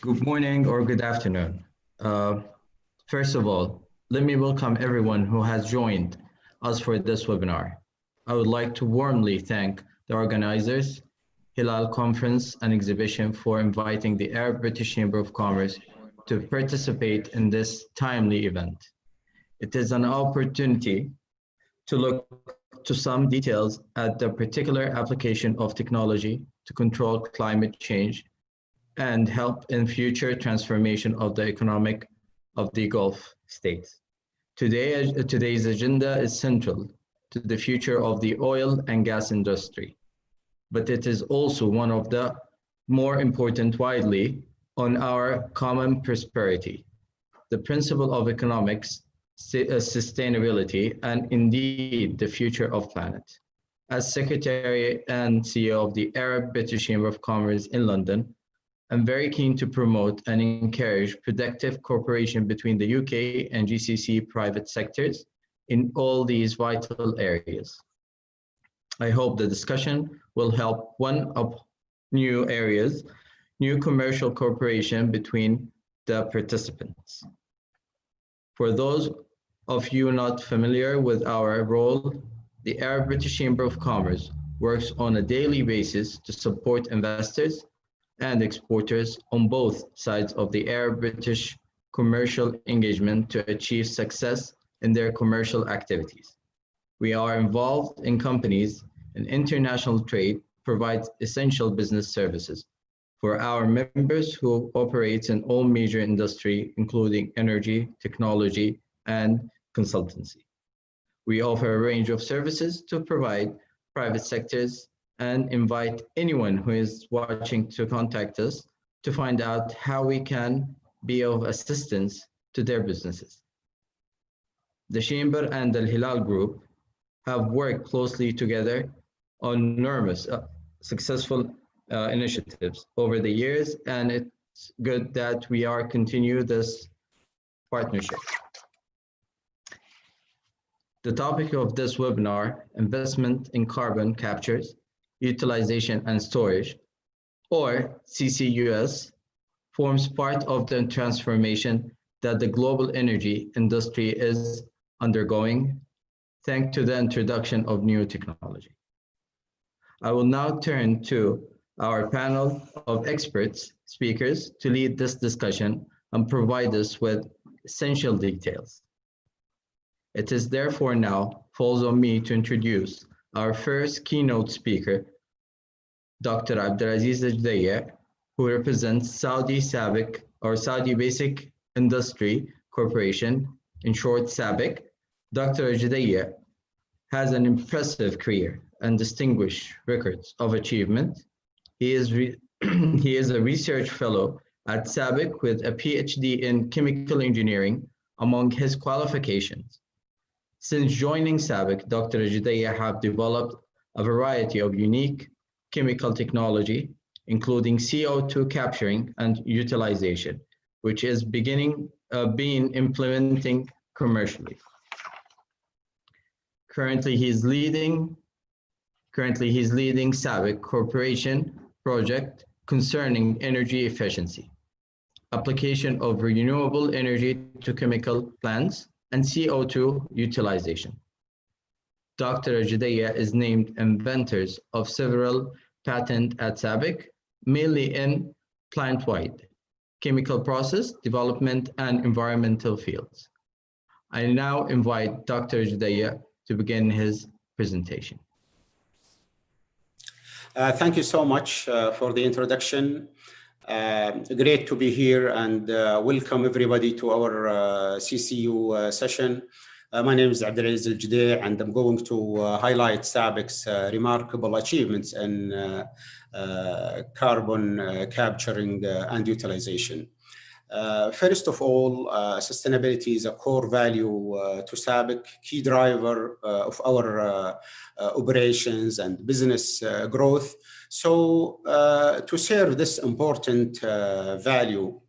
Good morning or good afternoon. First of all, let me welcome everyone who has joined us for this webinar. I would like to warmly thank the organizers, Hilal Conference and Exhibition, for inviting the Arab British Chamber of Commerce to participate in this timely event. It is an opportunity to look to some details at the particular application of technology to control climate change and help in future transformation of the economic of the Gulf states. Today's agenda is central to the future of the oil and gas industry, but it is also one of the more important widely on our common prosperity, the principle of economics, sustainability, and indeed the future of planet. As Secretary and CEO of the Arab British Chamber of Commerce in London, I'm very keen to promote and encourage productive cooperation between the UK and GCC private sectors in all these vital areas. I hope the discussion will help one of new areas, new commercial cooperation between the participants. For those of you not familiar with our role, the Arab British Chamber of Commerce works on a daily basis to support investors and exporters on both sides of the Arab-British commercial engagement to achieve success in their commercial activities. We are involved in companies and international trade, provides essential business services for our members who operate in all major industry, including energy, technology, and consultancy. We offer a range of services to provide private sectors and invite anyone who is watching to contact us to find out how we can be of assistance to their businesses. The Chamber and the Hilal Group have worked closely together on numerous successful initiatives over the years, and it's good that we are continue this partnership. The topic of this webinar, investment in carbon captures, utilization and storage, or CCUS, forms part of the transformation that the global energy industry is undergoing, thanks to the introduction of new technology. I will now turn to our panel of experts speakers to lead this discussion and provide us with essential details. It is therefore now falls on me to introduce our first keynote speaker, Dr. Abdulaziz Judaya, who represents Saudi SABIC or Saudi Basic Industry Corporation, in short SABIC. Dr. Judaya has an impressive career and distinguished records of achievement. He is a research fellow at SABIC with a PhD in chemical engineering among his qualifications. Since joining SABIC, Dr. Judaya have developed a variety of unique chemical technology, including CO2 capturing and utilization, which is being implementing commercially. Currently, he's leading SABIC Corporation project concerning energy efficiency, application of renewable energy to chemical plants, and CO2 utilization. Dr. Judaya is named inventors of several patents at SABIC, mainly in plant-wide, chemical process development, and environmental fields. I now invite Dr. Judaya to begin his presentation. Thank you so much for the introduction. Great to be here, and welcome everybody to our CCU session. My name is Abdulaziz Judaya, and I'm going to highlight SABIC's remarkable achievements in carbon capturing and utilization. First of all, sustainability is a core value to SABIC, key driver of our operations and business growth. So to serve this important value,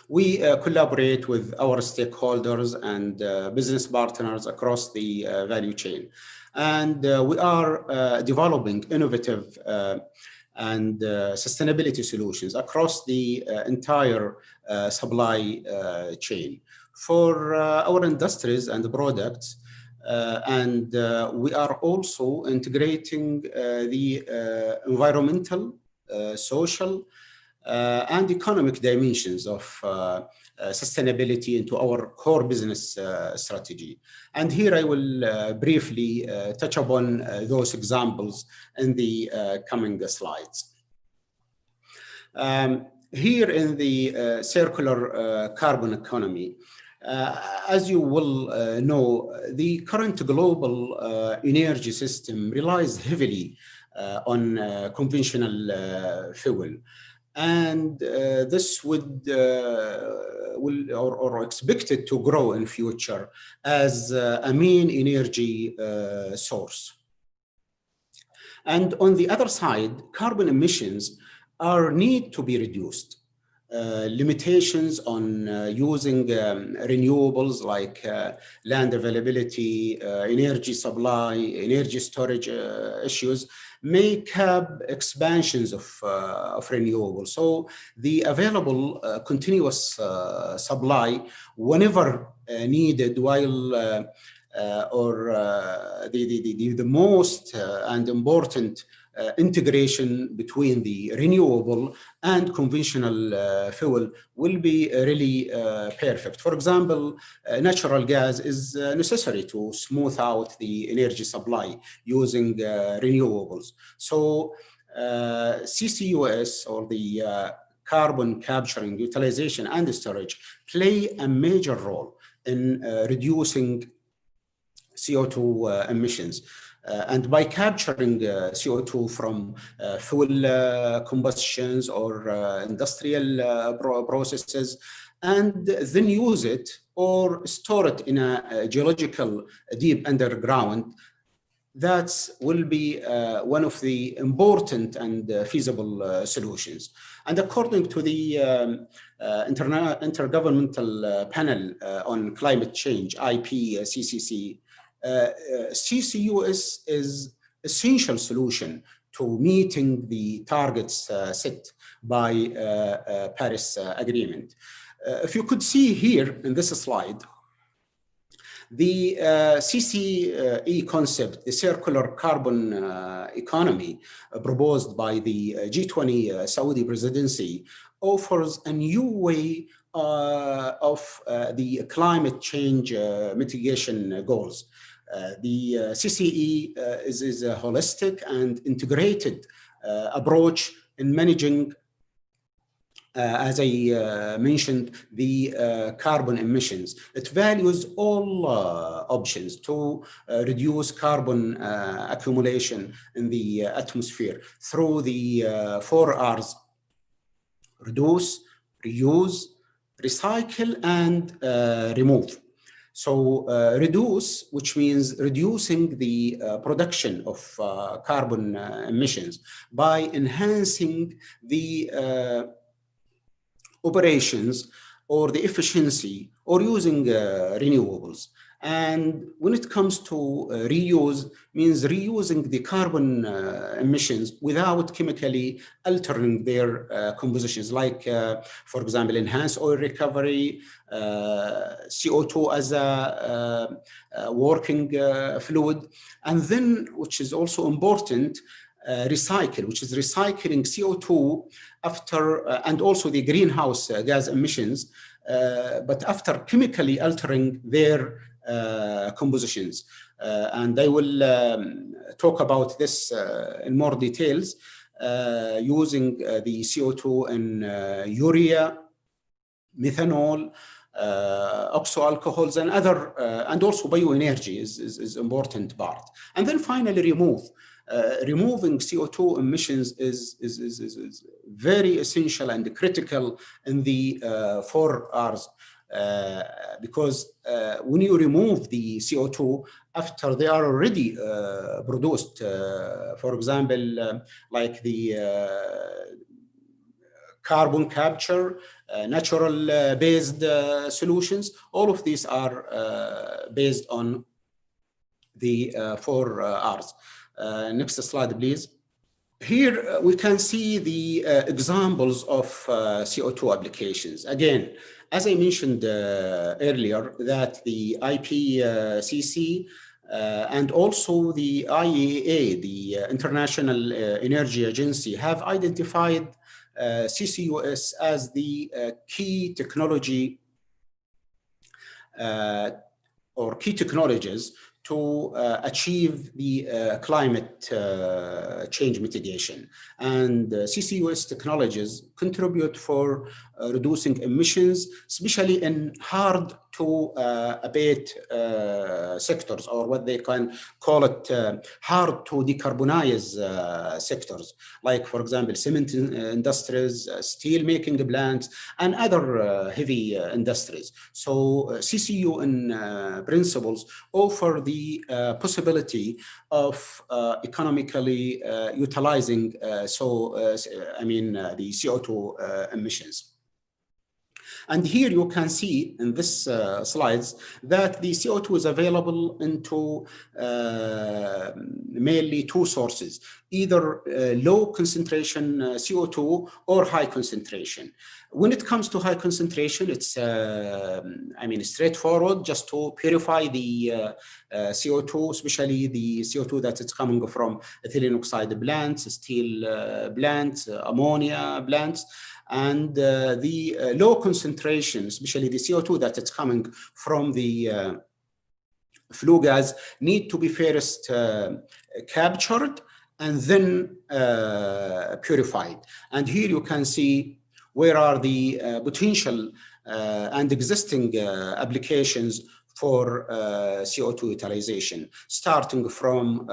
we collaborate with our stakeholders and business partners across the value chain. And we are developing innovative and sustainability solutions across the entire supply chain for our industries and products. And we are also integrating the environmental, social, and economic dimensions of sustainability into our core business strategy. And here I will briefly touch upon those examples in the coming slides. Here in the circular carbon economy, as you will know, the current global energy system relies heavily on conventional fuel. And this will or expected to grow in future as a main energy source. And on the other side, carbon emissions need to be reduced. Limitations on using renewables like land availability, energy supply, energy storage issues may cap expansions of renewables. So the available continuous supply whenever needed, while the most and important integration between the renewable and conventional fuel will be really perfect. For example, natural gas is necessary to smooth out the energy supply using renewables. So CCUS, or the carbon capturing, utilization, and storage, play a major role in reducing CO2 emissions. And by capturing CO2 from fuel combustions or industrial processes, and then use it or store it in a geological deep underground, that will be one of the important and feasible solutions. And according to the Intergovernmental Panel on Climate Change, IPCC, CCUS is essential solution to meeting the targets set by Paris Agreement. If you could see here in this slide, the CCE concept, the circular carbon economy proposed by the G20 Saudi presidency, offers a new way of the climate change mitigation goals. The CCE is a holistic and integrated approach in managing, as I mentioned, the carbon emissions. It values all options to reduce carbon accumulation in the atmosphere through the 4 R's: reduce, reuse, recycle, and remove. So reduce, which means reducing the production of carbon emissions by enhancing the operations or the efficiency or using renewables. And when it comes to reuse, means reusing the carbon emissions without chemically altering their compositions, like, for example, enhanced oil recovery, CO2 as a working fluid, and then, which is also important, recycle, which is recycling CO2 after, and also the greenhouse gas emissions, but after chemically altering their compositions. And I will talk about this in more details, using the CO2 in urea, methanol, oxo alcohols, and other, and also bioenergy is important part. And then finally, removing CO2 emissions is very essential and critical in the 4 R's, because when you remove the CO2 after they are already produced, for example, like the carbon capture, natural based solutions, all of these are based on the 4 R's. Next slide, please. Here we can see the examples of CO2 applications. Again, as I mentioned earlier, that the IPCC and also the IEA, the International Energy Agency, have identified CCUS as the key technology or key technologies to achieve the climate change mitigation. And CCUS technologies contribute for reducing emissions, especially in hard to abate sectors, or what they can call it hard to decarbonize sectors, like, for example, cement industries, steel making plants, and other heavy industries. So CCU in principles offer the possibility of economically utilizing the CO2 emissions. And here you can see in this slides that the CO2 is available into mainly two sources, either low concentration CO2 or high concentration. When it comes to high concentration, it's straightforward, just to purify the CO2, especially the CO2 that is coming from ethylene oxide plants, steel plants, ammonia plants. And the low concentration, especially the CO2 that is coming from the flue gas, need to be first captured and then purified. And here you can see where are the potential and existing applications for CO2 utilization, starting from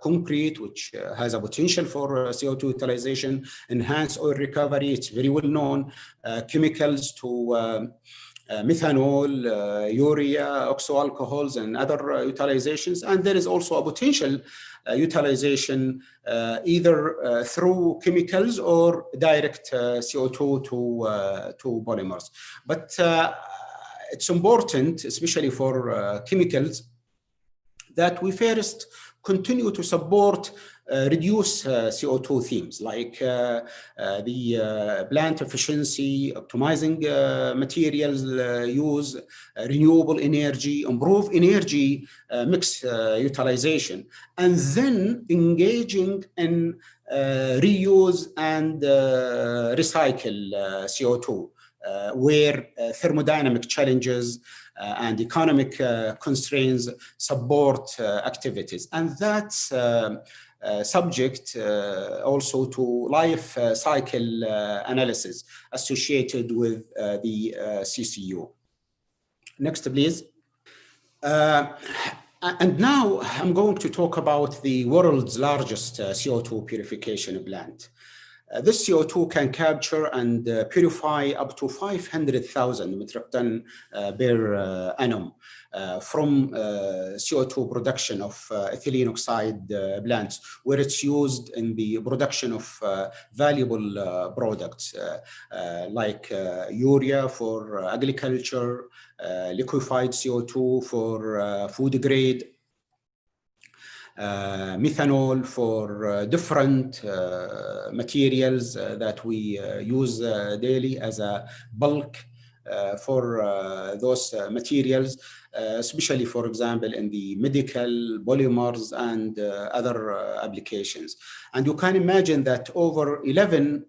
concrete, which has a potential for CO2 utilization, enhanced oil recovery, it's very well known, chemicals to methanol, urea, oxo alcohols, and other utilizations. And there is also a potential utilization either through chemicals or direct CO2 to polymers. But it's important, especially for chemicals, that we first continue to support reduce CO2 themes, like the plant efficiency, optimizing materials use, renewable energy, improve energy mix utilization, and then engaging in reuse and recycle CO2. Where thermodynamic challenges and economic constraints support activities. And that's subject also to life cycle analysis associated with the CCU. Next, please. And now I'm going to talk about the world's largest CO2 purification plant. This CO2 can capture and purify up to 500,000 metric ton per annum from CO2 production of ethylene oxide plants, where it's used in the production of valuable products like urea for agriculture, liquefied CO2 for food grade, methanol for different materials that we use daily as a bulk for those materials, especially, for example, in the medical, polymers, and other applications. And you can imagine that over 11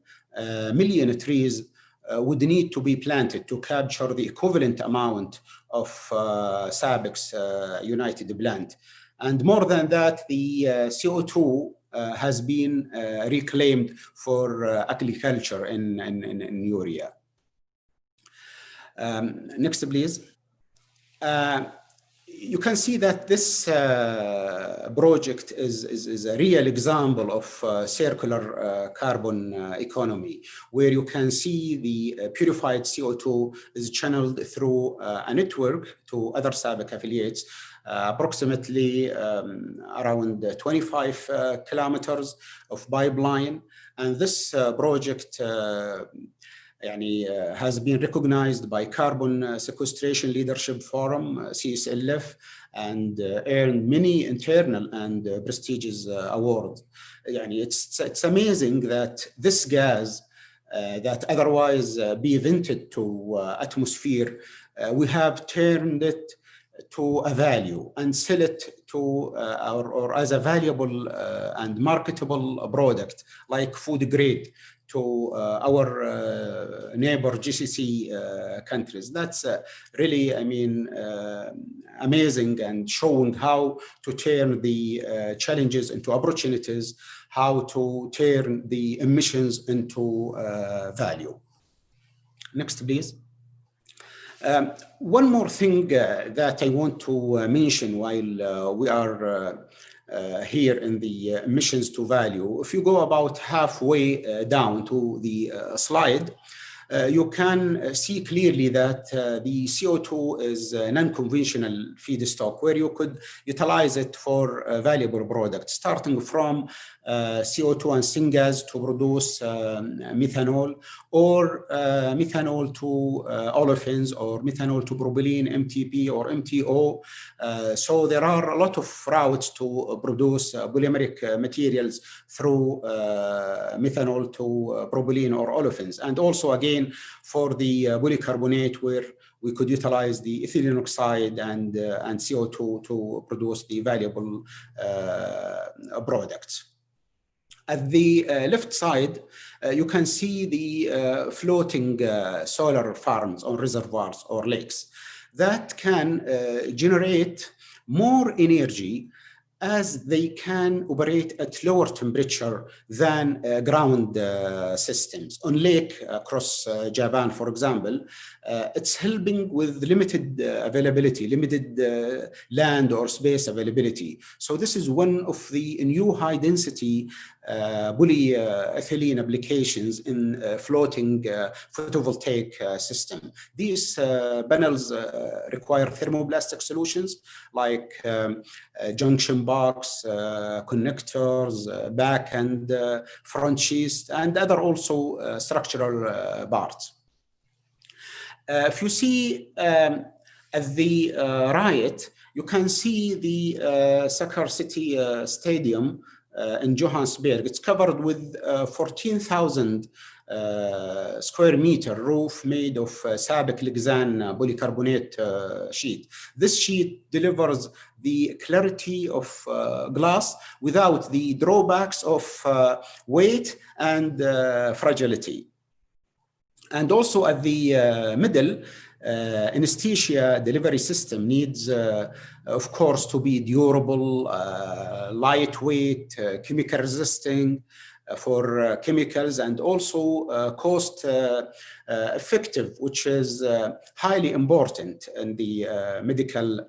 million trees would need to be planted to capture the equivalent amount of SABIC's United plant. And more than that, the CO2 has been reclaimed for agriculture in urea. Next, please. You can see that this project is a real example of circular carbon economy, where you can see the purified CO2 is channeled through a network to other SABIC affiliates, approximately around 25 kilometers of pipeline. And this project has been recognized by Carbon Sequestration Leadership Forum, CSLF, and earned many internal and prestigious awards. It's amazing that this gas that otherwise be vented to atmosphere, we have turned it to a value and sell it to or as a valuable and marketable product like food grade to our neighbor GCC countries. That's really, amazing, and showing how to turn the challenges into opportunities, how to turn the emissions into value. Next, please. One more thing that I want to mention while we are here in the emissions to value. If you go about halfway down to the slide, you can see clearly that the CO2 is a non-conventional feedstock where you could utilize it for valuable products, starting from CO2 and syngas to produce methanol, or methanol to olefins, or methanol to propylene, MTP or MTO. So there are a lot of routes to produce polymeric materials through methanol to propylene or olefins. And also again for the polycarbonate, where we could utilize the ethylene oxide and CO2 to produce the valuable products. At the left side, you can see the floating solar farms on reservoirs or lakes that can generate more energy as they can operate at lower temperature than ground systems. On lake across Japan, for example, it's helping with limited availability, limited land or space availability. So this is one of the new high density polyethylene applications in floating photovoltaic system. These panels require thermoplastic solutions like junction box, connectors, back and front sheaths, and other also structural parts. If you see at the right, you can see the Soccer City Stadium in Johannesburg. It's covered with 14,000 square meter roof made of SABIC Lexan polycarbonate sheet. This sheet delivers the clarity of glass without the drawbacks of weight and fragility. And also at the middle, anesthesia delivery system needs, of course, to be durable, lightweight, chemical resisting for chemicals, and also cost effective, which is highly important in the medical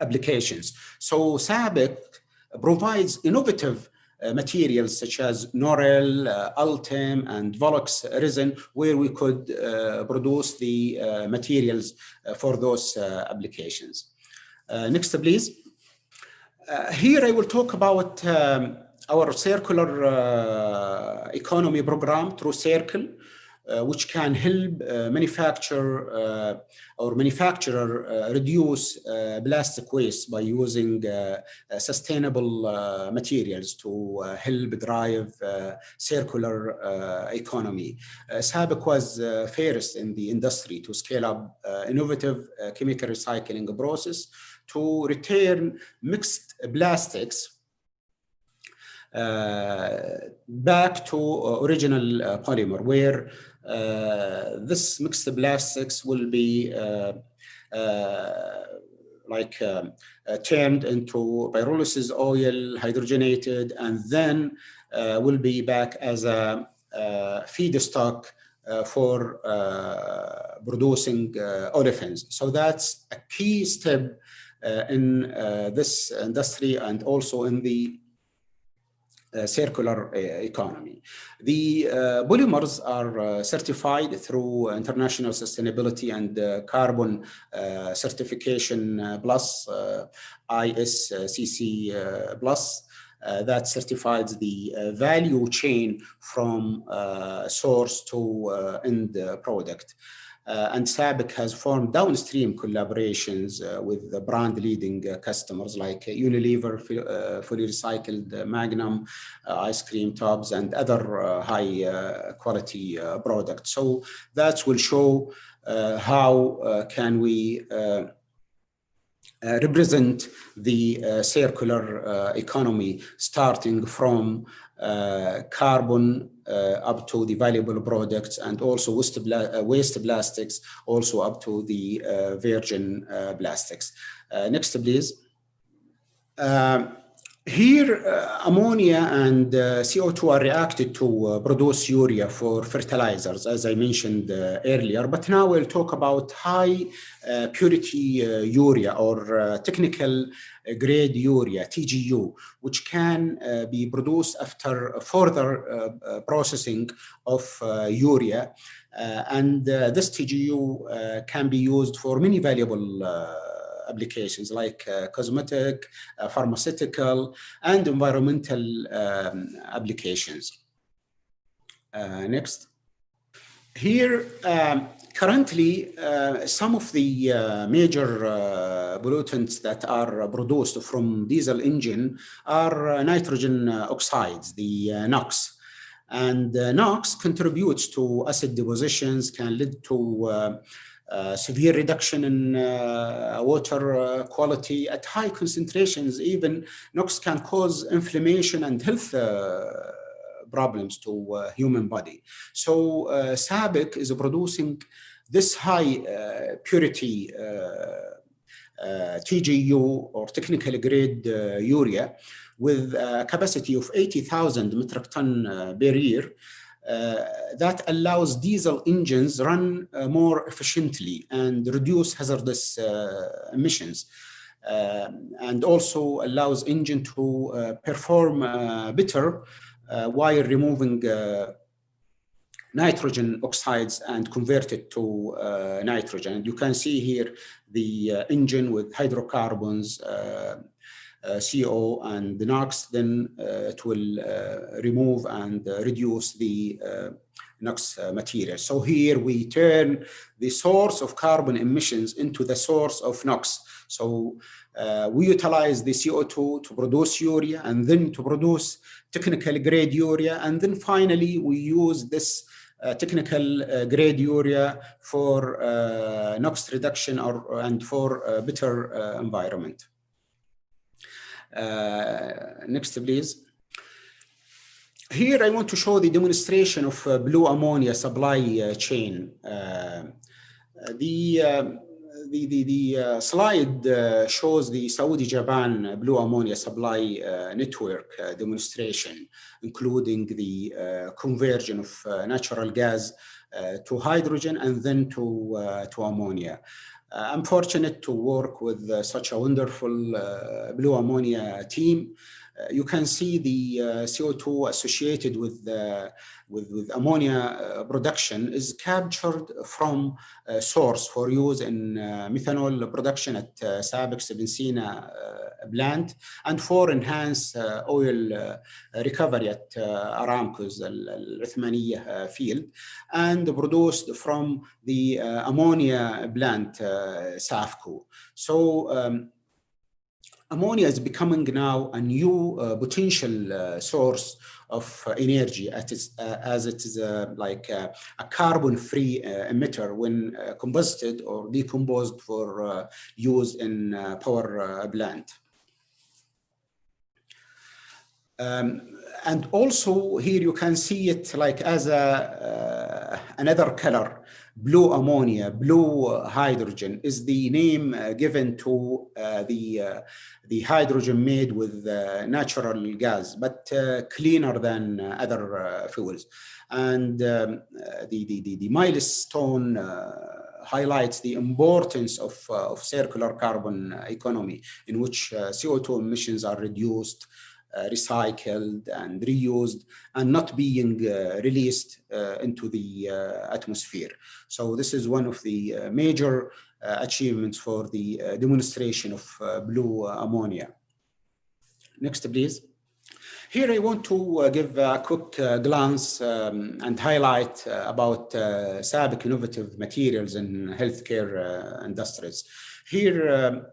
applications. So SABIC provides innovative materials such as Norel, Ultem, and Volux resin, where we could produce the materials for those applications. Next, please. Here I will talk about our circular economy program through Circle, which can help manufacturer reduce plastic waste by using sustainable materials to help drive circular economy. SABIC was first in the industry to scale up innovative chemical recycling process to return mixed plastics back to original polymer, where this mixed plastics will be turned into pyrolysis oil, hydrogenated, and then will be back as a feedstock for producing olefins. So that's a key step in this industry and also in the circular economy. The polymers are certified through International Sustainability and Carbon Certification Plus, ISCC Plus. that certifies the value chain from source to end product. And SABIC has formed downstream collaborations with the brand leading customers like Unilever, fully recycled Magnum, ice cream tubs, and other high quality products. So that will show how can we represent the circular economy, starting from carbon up to the valuable products, and also waste plastics, also up to the virgin plastics. Next, please. Here, ammonia and CO2 are reacted to produce urea for fertilizers, as I mentioned earlier. But now we'll talk about high purity urea, or technical grade urea, TGU, which can be produced after further processing of urea. And this TGU can be used for many valuable applications like cosmetic, pharmaceutical, and environmental applications. Next. Here, currently, some of the major pollutants that are produced from diesel engine are nitrogen oxides, the NOx. And NOx contributes to acid depositions, can lead to severe reduction in water quality. At high concentrations, even NOx can cause inflammation and health problems to human body. So SABIC is producing this high purity TGU, or technical grade urea, with a capacity of 80,000 metric ton per year. That allows diesel engines run more efficiently and reduce hazardous emissions, and also allows engine to perform better while removing nitrogen oxides and convert it to nitrogen. And you can see here the engine with hydrocarbons, CO and the NOx, then it will remove and reduce the NOx material. So here we turn the source of carbon emissions into the source of NOx. So we utilize the CO2 to produce urea, and then to produce technical grade urea, and then finally we use this technical grade urea for NOx reduction and for better environment. Next, please. Here I want to show the demonstration of blue ammonia supply chain. The slide shows the Saudi-Japan blue ammonia supply network demonstration, including the conversion of natural gas to hydrogen and then to ammonia. I'm fortunate to work with such a wonderful blue ammonia team. You can see the CO2 associated with ammonia production is captured from source for use in methanol production at SABIC's Benzina plant, and for enhanced oil recovery at Aramco's Al-Uthmaniyah field, and produced from the ammonia plant SAFCO. So ammonia is becoming now a new potential source of energy, as it is like a carbon-free emitter when combusted or decomposed for use in power plant. And also here you can see it like as another color. Blue ammonia, blue hydrogen is the name given to the hydrogen made with natural gas, but cleaner than other fuels. And the milestone highlights the importance of circular carbon economy, in which CO2 emissions are reduced, recycled and reused, and not being released into the atmosphere. So this is one of the major achievements for the demonstration of blue ammonia. Next, please. Here I want to give a quick glance and highlight about SABIC innovative materials in healthcare industries. Here,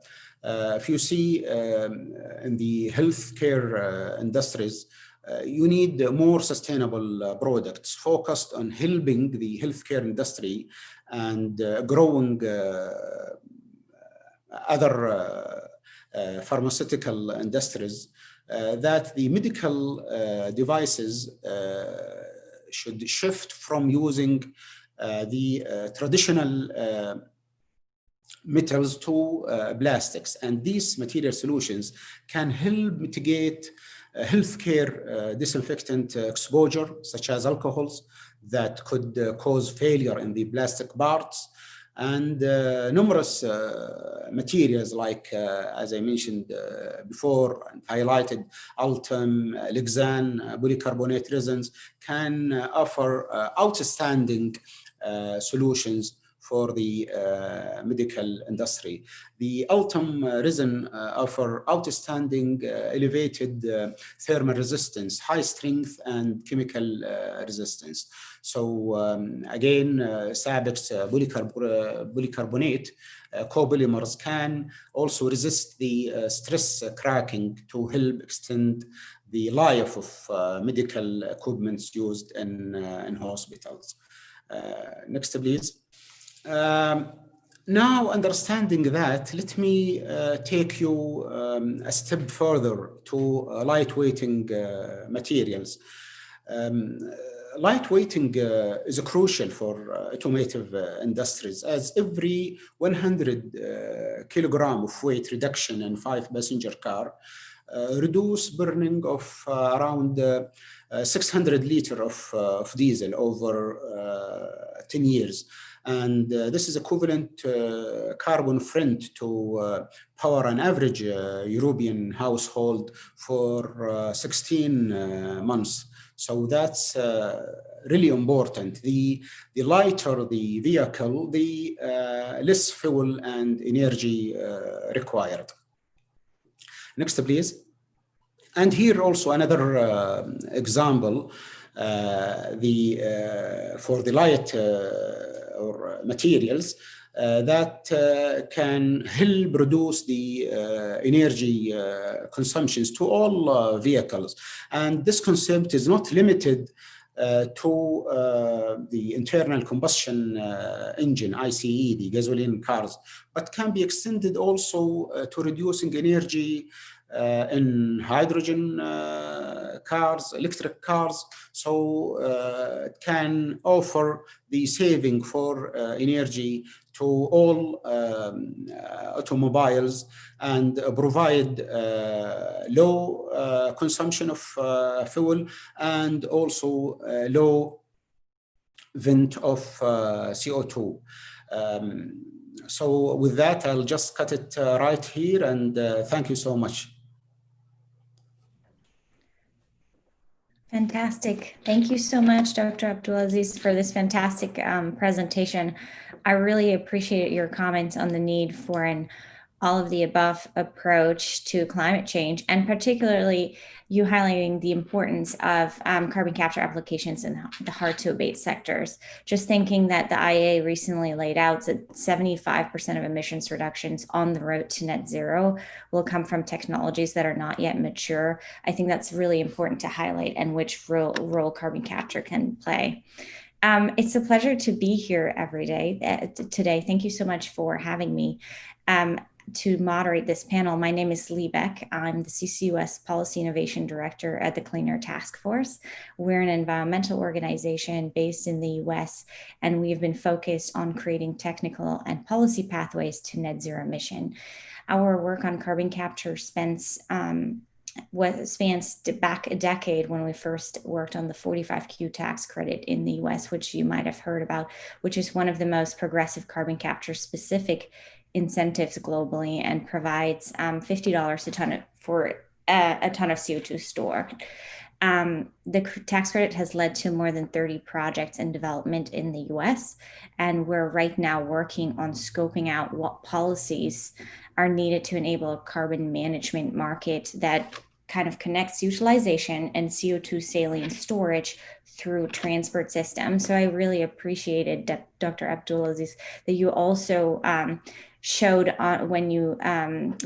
if you see in the healthcare industries, you need more sustainable products focused on helping the healthcare industry and growing other pharmaceutical industries, that the medical devices should shift from using the traditional metals to plastics. And these material solutions can help mitigate healthcare disinfectant exposure, such as alcohols that could cause failure in the plastic parts, and numerous materials like, as I mentioned before and highlighted, Ultem, Lexan, polycarbonate resins can offer outstanding solutions for the medical industry. The Ultem resin offer outstanding elevated thermal resistance, high strength, and chemical resistance. So again, SABIC's polycarbonate copolymers can also resist the stress cracking to help extend the life of medical equipment used in hospitals. Next, please. Now, understanding that, let me take you a step further to lightweighting materials. Lightweighting is crucial for automotive industries, as every 100 kilogram of weight reduction in 5-passenger car reduce burning of around 600 liters of diesel over 10 years. And this is equivalent carbon footprint to power an average European household for 16 months. So that's really important. The lighter the vehicle, the less fuel and energy required. Next, please. And here also another example, for the light or materials that can help reduce the energy consumptions to all vehicles. And this concept is not limited to the internal combustion engine, ICE, the gasoline cars, but can be extended also to reducing energy in hydrogen cars, electric cars. So it can offer the saving for energy to all automobiles and provide low consumption of fuel and also low vent of CO2. So with that, I'll just cut it right here, and thank you so much. Fantastic. Thank you so much, Dr. Abdulaziz, for this fantastic presentation. I really appreciate your comments on the need for an all-of-the-above approach to climate change, and particularly you highlighting the importance of carbon capture applications in the hard-to-abate sectors. Just thinking that the IEA recently laid out that 75% of emissions reductions on the road to net zero will come from technologies that are not yet mature. I think that's really important to highlight, and which role carbon capture can play. It's a pleasure to be here every day today. Thank you so much for having me. To moderate this panel, my name is Lee Beck. I'm the CCUS Policy Innovation Director at the Clean Air Task Force. We're an environmental organization based in the US, and we have been focused on creating technical and policy pathways to net zero emission. Our work on carbon capture spans back a decade when we first worked on the 45Q tax credit in the US, which you might have heard about, which is one of the most progressive carbon capture specific incentives globally and provides $50 a ton for a ton of CO2 stored. The tax credit has led to more than 30 projects in development in the US, and we're right now working on scoping out what policies are needed to enable a carbon management market that kind of connects utilization and CO2 saline storage through transport systems. So I really appreciated, Dr. Abdulaziz, that you also showed when you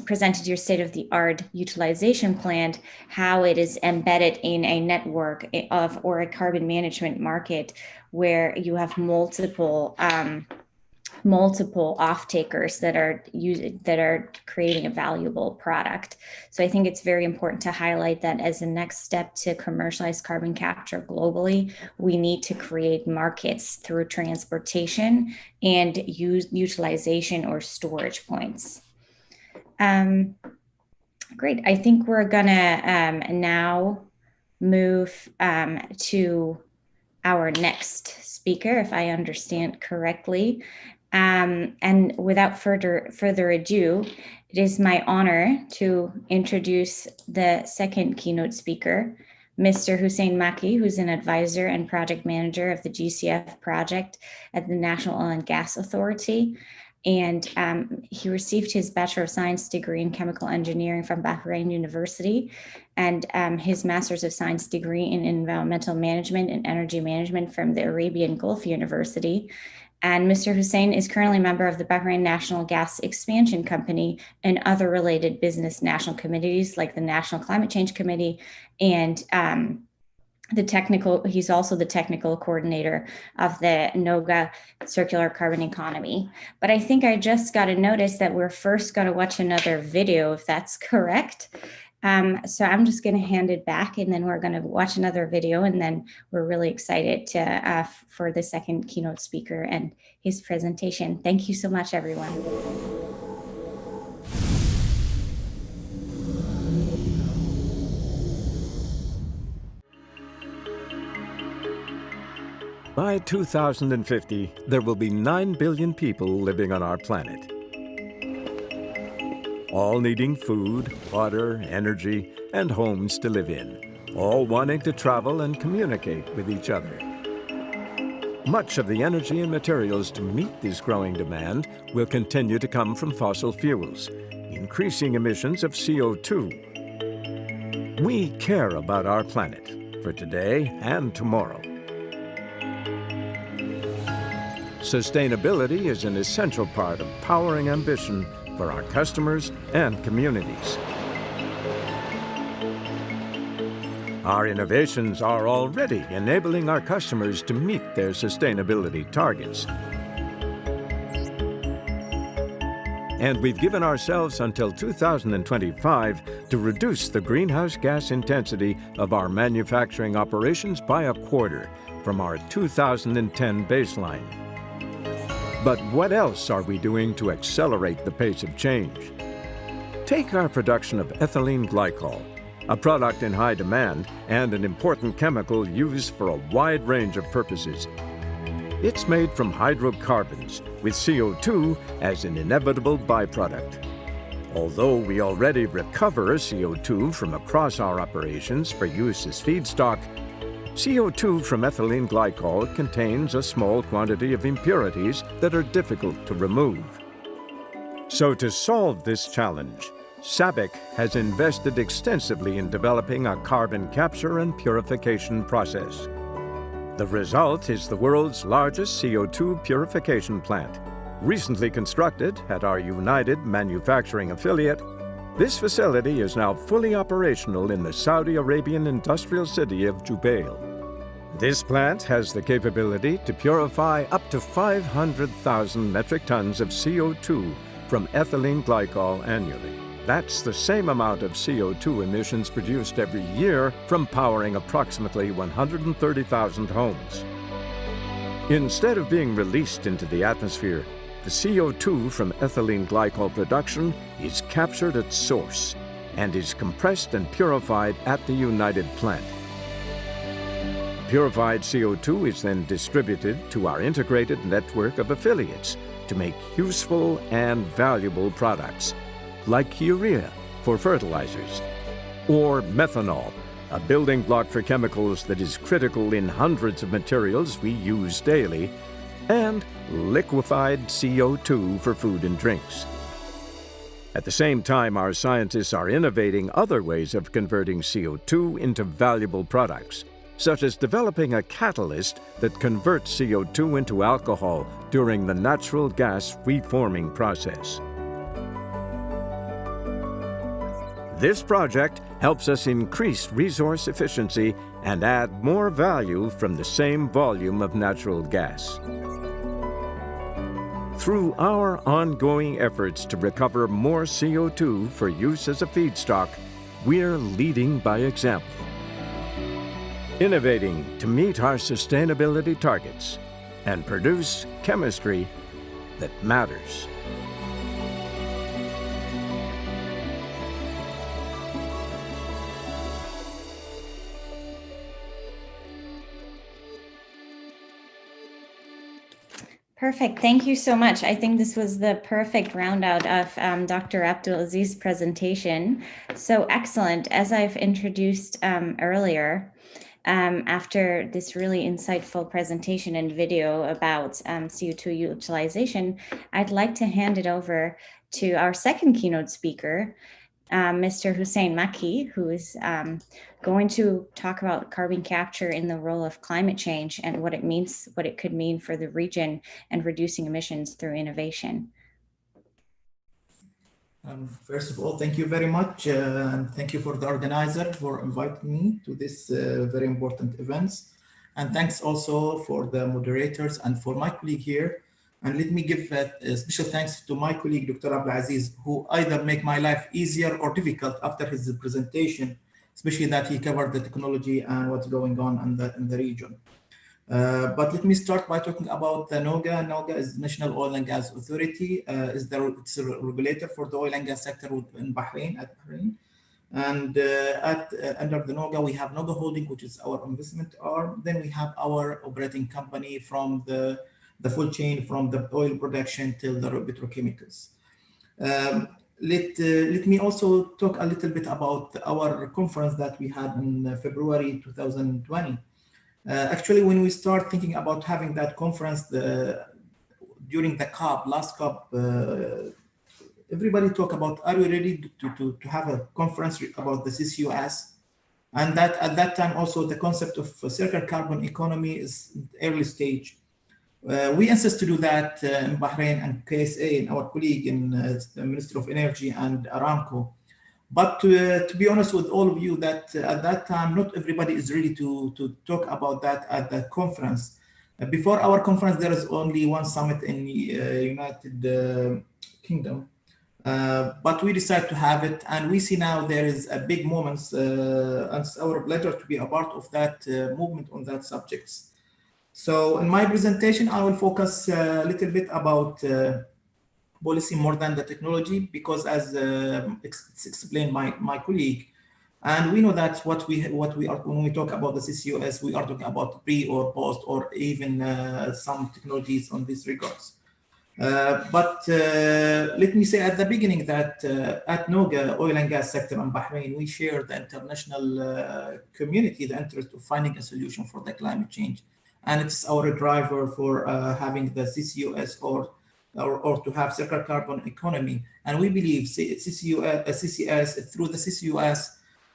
presented your state-of-the-art utilization plan, how it is embedded in a network of, or a carbon management market where you have multiple off-takers that are creating a valuable product. So I think it's very important to highlight that as the next step to commercialize carbon capture globally, we need to create markets through transportation and utilization or storage points. Great. I think we're gonna now move to our next speaker, if I understand correctly. And without further ado, it is my honor to introduce the second keynote speaker, Mr. Hussein Maki, who's an advisor and project manager of the GCF project at the National Oil and Gas Authority. And he received his Bachelor of Science degree in Chemical Engineering from Bahrain University, and his Master's of Science degree in Environmental Management and Energy Management from the Arabian Gulf University. And Mr. Hussein is currently a member of the Bahrain National Gas Expansion Company and other related business national committees like the National Climate Change Committee, and he's also the technical coordinator of the NOGA Circular Carbon Economy. But I think I just got a notice that we're first going to watch another video, if that's correct. So I'm just going to hand it back, and then we're going to watch another video, and then we're really excited to for the second keynote speaker and his presentation. Thank you so much, everyone. By 2050, there will be 9 billion people living on our planet, all needing food, water, energy, and homes to live in, all wanting to travel and communicate with each other. Much of the energy and materials to meet this growing demand will continue to come from fossil fuels, increasing emissions of CO2. We care about our planet for today and tomorrow. Sustainability is an essential part of powering ambition for our customers and communities. Our innovations are already enabling our customers to meet their sustainability targets. And we've given ourselves until 2025 to reduce the greenhouse gas intensity of our manufacturing operations by a quarter from our 2010 baseline. But what else are we doing to accelerate the pace of change? Take our production of ethylene glycol, a product in high demand and an important chemical used for a wide range of purposes. It's made from hydrocarbons, with CO2 as an inevitable byproduct. Although we already recover CO2 from across our operations for use as feedstock, CO2 from ethylene glycol contains a small quantity of impurities that are difficult to remove. So to solve this challenge, SABIC has invested extensively in developing a carbon capture and purification process. The result is the world's largest CO2 purification plant. Recently constructed at our United manufacturing affiliate, this facility is now fully operational in the Saudi Arabian industrial city of Jubail. This plant has the capability to purify up to 500,000 metric tons of CO2 from ethylene glycol annually. That's the same amount of CO2 emissions produced every year from powering approximately 130,000 homes. Instead of being released into the atmosphere, the CO2 from ethylene glycol production is captured at source and is compressed and purified at the United plant. Purified CO2 is then distributed to our integrated network of affiliates to make useful and valuable products, like urea for fertilizers, or methanol, a building block for chemicals that is critical in hundreds of materials we use daily, and liquefied CO2 for food and drinks. At the same time, our scientists are innovating other ways of converting CO2 into valuable products, such as developing a catalyst that converts CO2 into alcohol during the natural gas reforming process. This project helps us increase resource efficiency and add more value from the same volume of natural gas. Through our ongoing efforts to recover more CO2 for use as a feedstock, we're leading by example, innovating to meet our sustainability targets and produce chemistry that matters. Perfect. Thank you so much. I think this was the perfect roundout of Dr. Abdulaziz's presentation. So excellent. As I've introduced earlier, after this really insightful presentation and video about CO2 utilization, I'd like to hand it over to our second keynote speaker, Mr. Hussein Makki, who is going to talk about carbon capture in the role of climate change and what it means, what it could mean for the region and reducing emissions through innovation. First of all, thank you very much. And thank you for the organizer for inviting me to this very important events. And thanks also for the moderators and for my colleague here. And let me give a special thanks to my colleague, Dr. Abdulaziz, who either make my life easier or difficult after his presentation, especially that he covered the technology and what's going on in the region. But let me start by talking about the NOGA. NOGA is National Oil and Gas Authority. It's a regulator for the oil and gas sector in Bahrain, And under the NOGA, we have NOGA Holding, which is our investment arm. Then we have our operating company from the full chain, from the oil production till the petrochemicals. Let me also talk a little bit about our conference that we had in February 2020. Actually, when we start thinking about having that conference during the last COP, everybody talk about, are we ready to have a conference about the CCUS? And that at that time also the concept of circular carbon economy is early stage. We insist to do that in Bahrain and KSA and our colleague in the Ministry of Energy and Aramco. But to be honest with all of you, that at that time, not everybody is ready to talk about that at the conference. Before our conference, there is only one summit in the United Kingdom. But we decided to have it, and we see now there is a big moment, and it's our pleasure to be a part of that movement on that subjects. So in my presentation, I will focus a little bit about policy more than the technology, because as it's explained by my colleague, and we know that what we are, when we talk about the CCUS, we are talking about pre or post or even some technologies on these regards. But let me say at the beginning that at NOGA, oil and gas sector in Bahrain, we share the international community, the interest of finding a solution for the climate change. And it's our driver for having the CCUS or to have circular carbon economy. And we believe CCUS through the CCUS,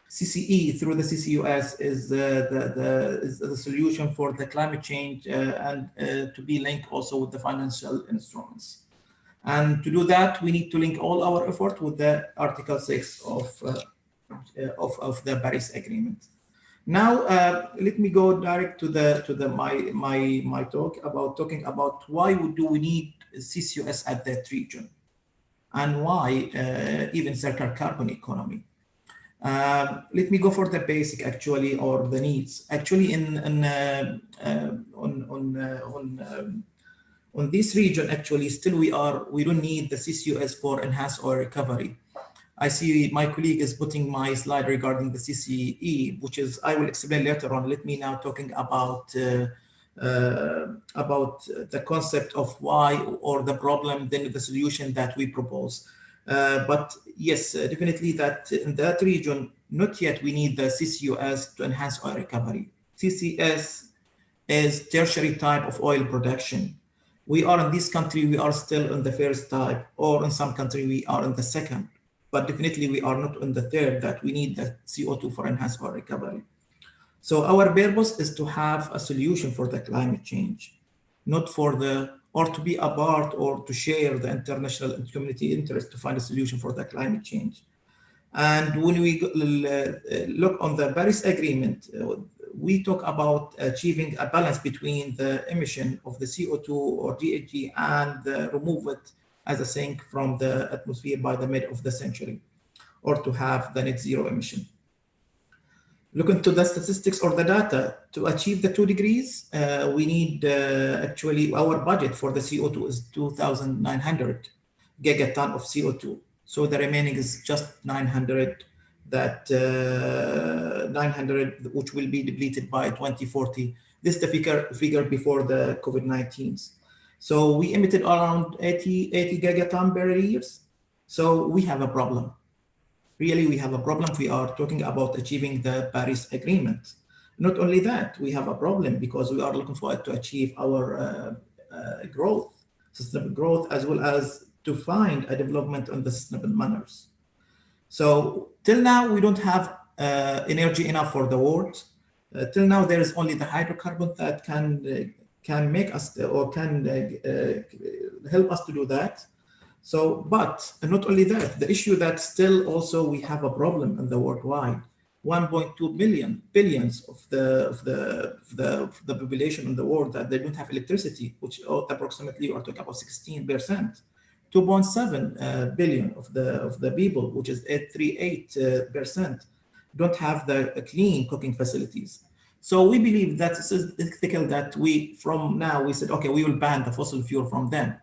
CCE through the CCUS is the solution for the climate change and to be linked also with the financial instruments. And to do that, we need to link all our effort with the Article 6 of the Paris Agreement. Now, let me go direct to my talk about talking about why do we need CCUS at that region, and why even circular carbon economy. Let me go for the basic actually, or the needs. Actually, on this region, actually, still we don't need the CCUS for enhanced oil recovery. I see my colleague is putting my slide regarding the CCE, which is, I will explain later on. Let me now talking about the concept of why or the problem, then the solution that we propose. But yes, definitely that in that region, not yet we need the CCUS to enhance oil recovery. CCS is tertiary type of oil production. We are in this country, we are still in the first type, or in some country, we are in the second. but definitely we are not on the third, that we need the CO2 for enhanced oil recovery. So our purpose is to have a solution for the climate change, not for or to be a part or to share the international and community interest to find a solution for the climate change. And when we look on the Paris Agreement, we talk about achieving a balance between the emission of the CO2 or GHG and remove it as a sink from the atmosphere by the mid of the century, or to have the net zero emission. Looking to the statistics or the data, to achieve the 2 degrees, we need actually our budget for the CO2 is 2,900 gigaton of CO2. So the remaining is just 900, that 900 which will be depleted by 2040. This is the figure before the COVID-19. So we emitted around 80 gigaton per year. So we have a problem. Really, we have a problem. We are talking about achieving the Paris Agreement. Not only that, we have a problem because we are looking for it to achieve our growth, sustainable growth, as well as to find a development on the sustainable manners. So till now, we don't have energy enough for the world. Till now, there is only the hydrocarbon that can make us or can help us to do that. So, but not only that, the issue that still also we have a problem in the worldwide. 1.2 billions of the population in the world that they don't have electricity, which approximately are talking about 16%. 2.7 billion of the people, which is 38%, don't have the clean cooking facilities. So we believe that it's critical that we said, okay, we will ban the fossil fuel from them.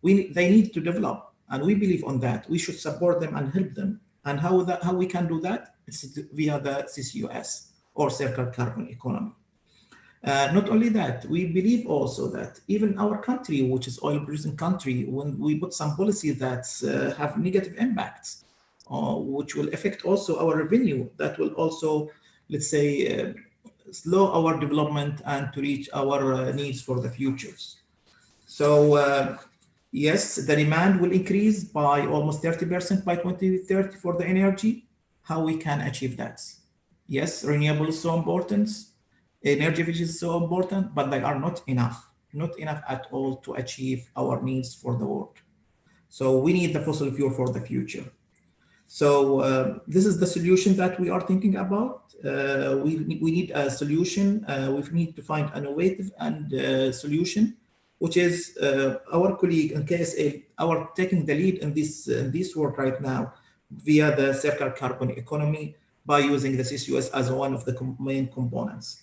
They need to develop, and we believe on that. We should support them and help them. And how we can do that? It's via the CCUS, or circular carbon economy. Not only that, we believe also that even our country, which is oil-producing country, when we put some policies that have negative impacts, which will affect also our revenue, that will also, let's say, slow our development and to reach our needs for the futures. So yes, the demand will increase by almost 30% by 2030 for the energy. How we can achieve that? Yes, renewable is so important. Energy efficiency is so important, but they are not enough at all to achieve our needs for the world. So we need the fossil fuel for the future. So this is the solution that we are thinking about. We need a solution. We need to find an innovative and solution, which is our colleague in KSA, taking the lead in this work right now via the circular carbon economy by using the CCUS as one of the main components.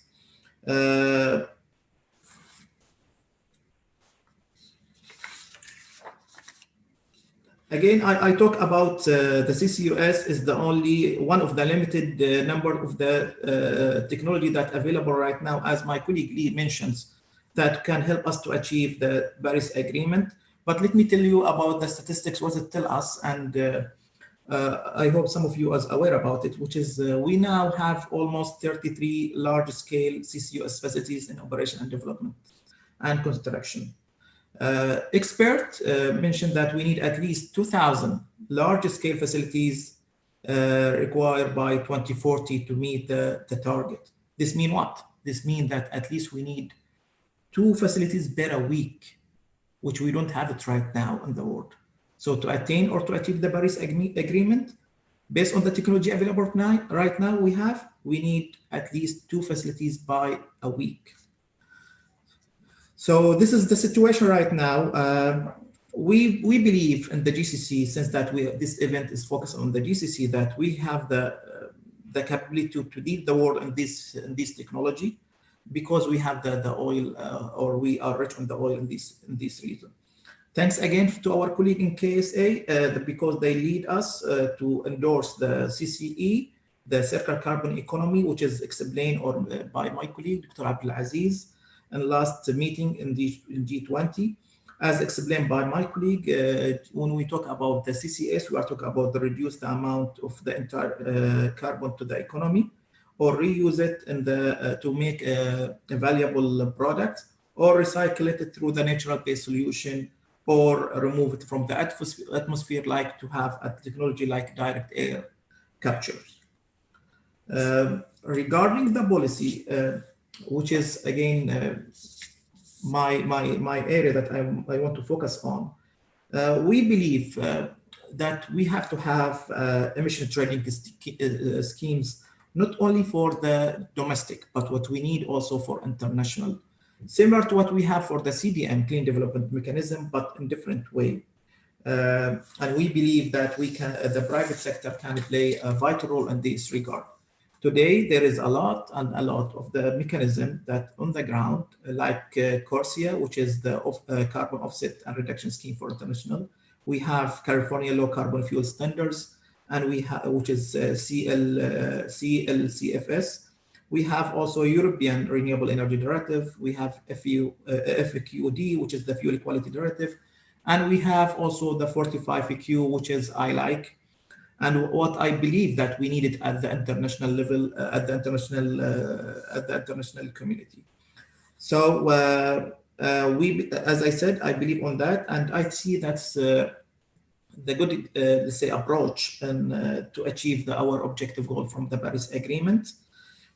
Again, I talk about the CCUS is the only one of the limited number of the technology that available right now, as my colleague Lee mentions, that can help us to achieve the Paris Agreement. But let me tell you about the statistics, what it tell us, and I hope some of you are aware about it, which is we now have almost 33 large-scale CCUS facilities in operation and development and construction. Expert mentioned that we need at least 2,000 large-scale facilities required by 2040 to meet the target. This means what? This means that at least we need 2 facilities per week, which we don't have it right now in the world. So to attain or to achieve the Paris Agreement, based on the technology available right now, we need at least 2 facilities by a week. So this is the situation right now. We believe in the GCC, since that this event is focused on the GCC, that we have the capability to lead the world in this technology, because we have the oil, or we are rich on the oil in this region. Thanks again to our colleague in KSA, because they lead us to endorse the CCE, the circular carbon economy, which is explained by my colleague, Dr. Abdulaziz, in last meeting in G20. As explained by my colleague, when we talk about the CCS, we are talking about the reduced amount of the entire carbon to the economy, or reuse it to make a valuable product, or recycle it through the natural-based solution, or remove it from the atmosphere, like to have a technology like direct air captures. Regarding the policy, which is again my area that I want to focus on, we believe that we have to have emission trading schemes, not only for the domestic, but what we need also for international, similar to what we have for the CDM, Clean Development Mechanism, but in different way. And we believe that we can, the private sector can play a vital role in this regard. Today, there is a lot of the mechanism that on the ground, like CORSIA, which is the carbon offset and reduction scheme for international. We have California low carbon fuel standards, and we have, which is CLCFS. We have also European Renewable Energy Directive. We have FQD, which is the Fuel Quality Directive. And we have also the 45Q, which is ILIC. And what I believe that we need it at the international level, at the international community. So as I said, I believe on that, and I see that's the good, let's say, approach and to achieve our objective goal from the Paris Agreement.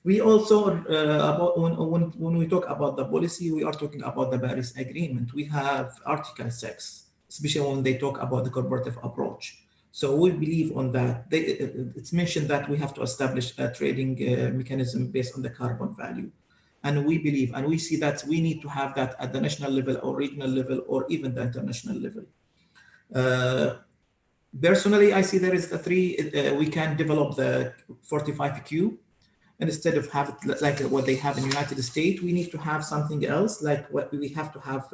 We also, when we talk about the policy, we are talking about the Paris Agreement. We have Article 6, especially when they talk about the cooperative approach. So we believe on that. It's mentioned that we have to establish a trading mechanism based on the carbon value. And we believe, and we see that we need to have that at the national level or regional level or even the international level. Personally, I see there is we can develop the 45Q. And instead of have it like what they have in the United States, we need to have something else, like what we have to have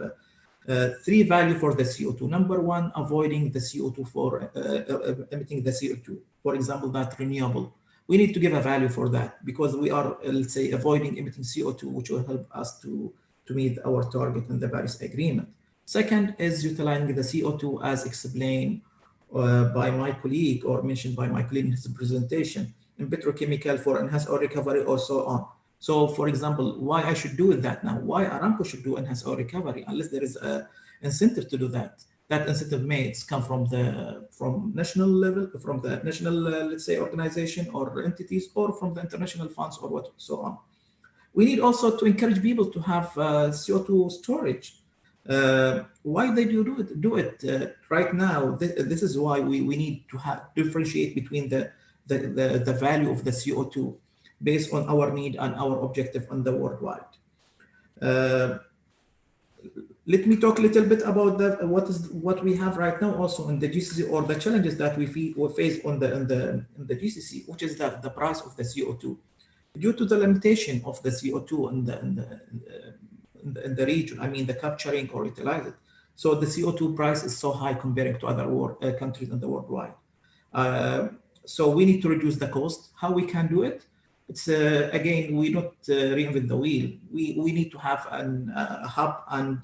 3 value for the CO2. Number 1, avoiding the CO2 for emitting the CO2. For example, that renewable. We need to give a value for that because we are, let's say, avoiding emitting CO2, which will help us to meet our target in the Paris Agreement. Second is utilizing the CO2 as explained by my colleague or mentioned by my colleague in his presentation in petrochemical for enhanced oil recovery or so on. So, for example, why I should do that now? Why Aramco should do enhanced oil recovery unless there is an incentive to do that? That incentive may come from national level, from the national, let's say, organization or entities, or from the international funds or what so on. We need also to encourage people to have CO2 storage. Why they do it right now? This is why we need to differentiate between the value of the CO2 based on our need and our objective on the worldwide. Let me talk a little bit about what we have right now also in the GCC, or the challenges that we face on the GCC, which is the price of the CO2. Due to the limitation of the CO2 in the region, I mean the capturing or utilize it. So the CO2 price is so high compared to other countries in the worldwide. So we need to reduce the cost. How we can do it? It's again, we not reinvent the wheel. We need to have a hub and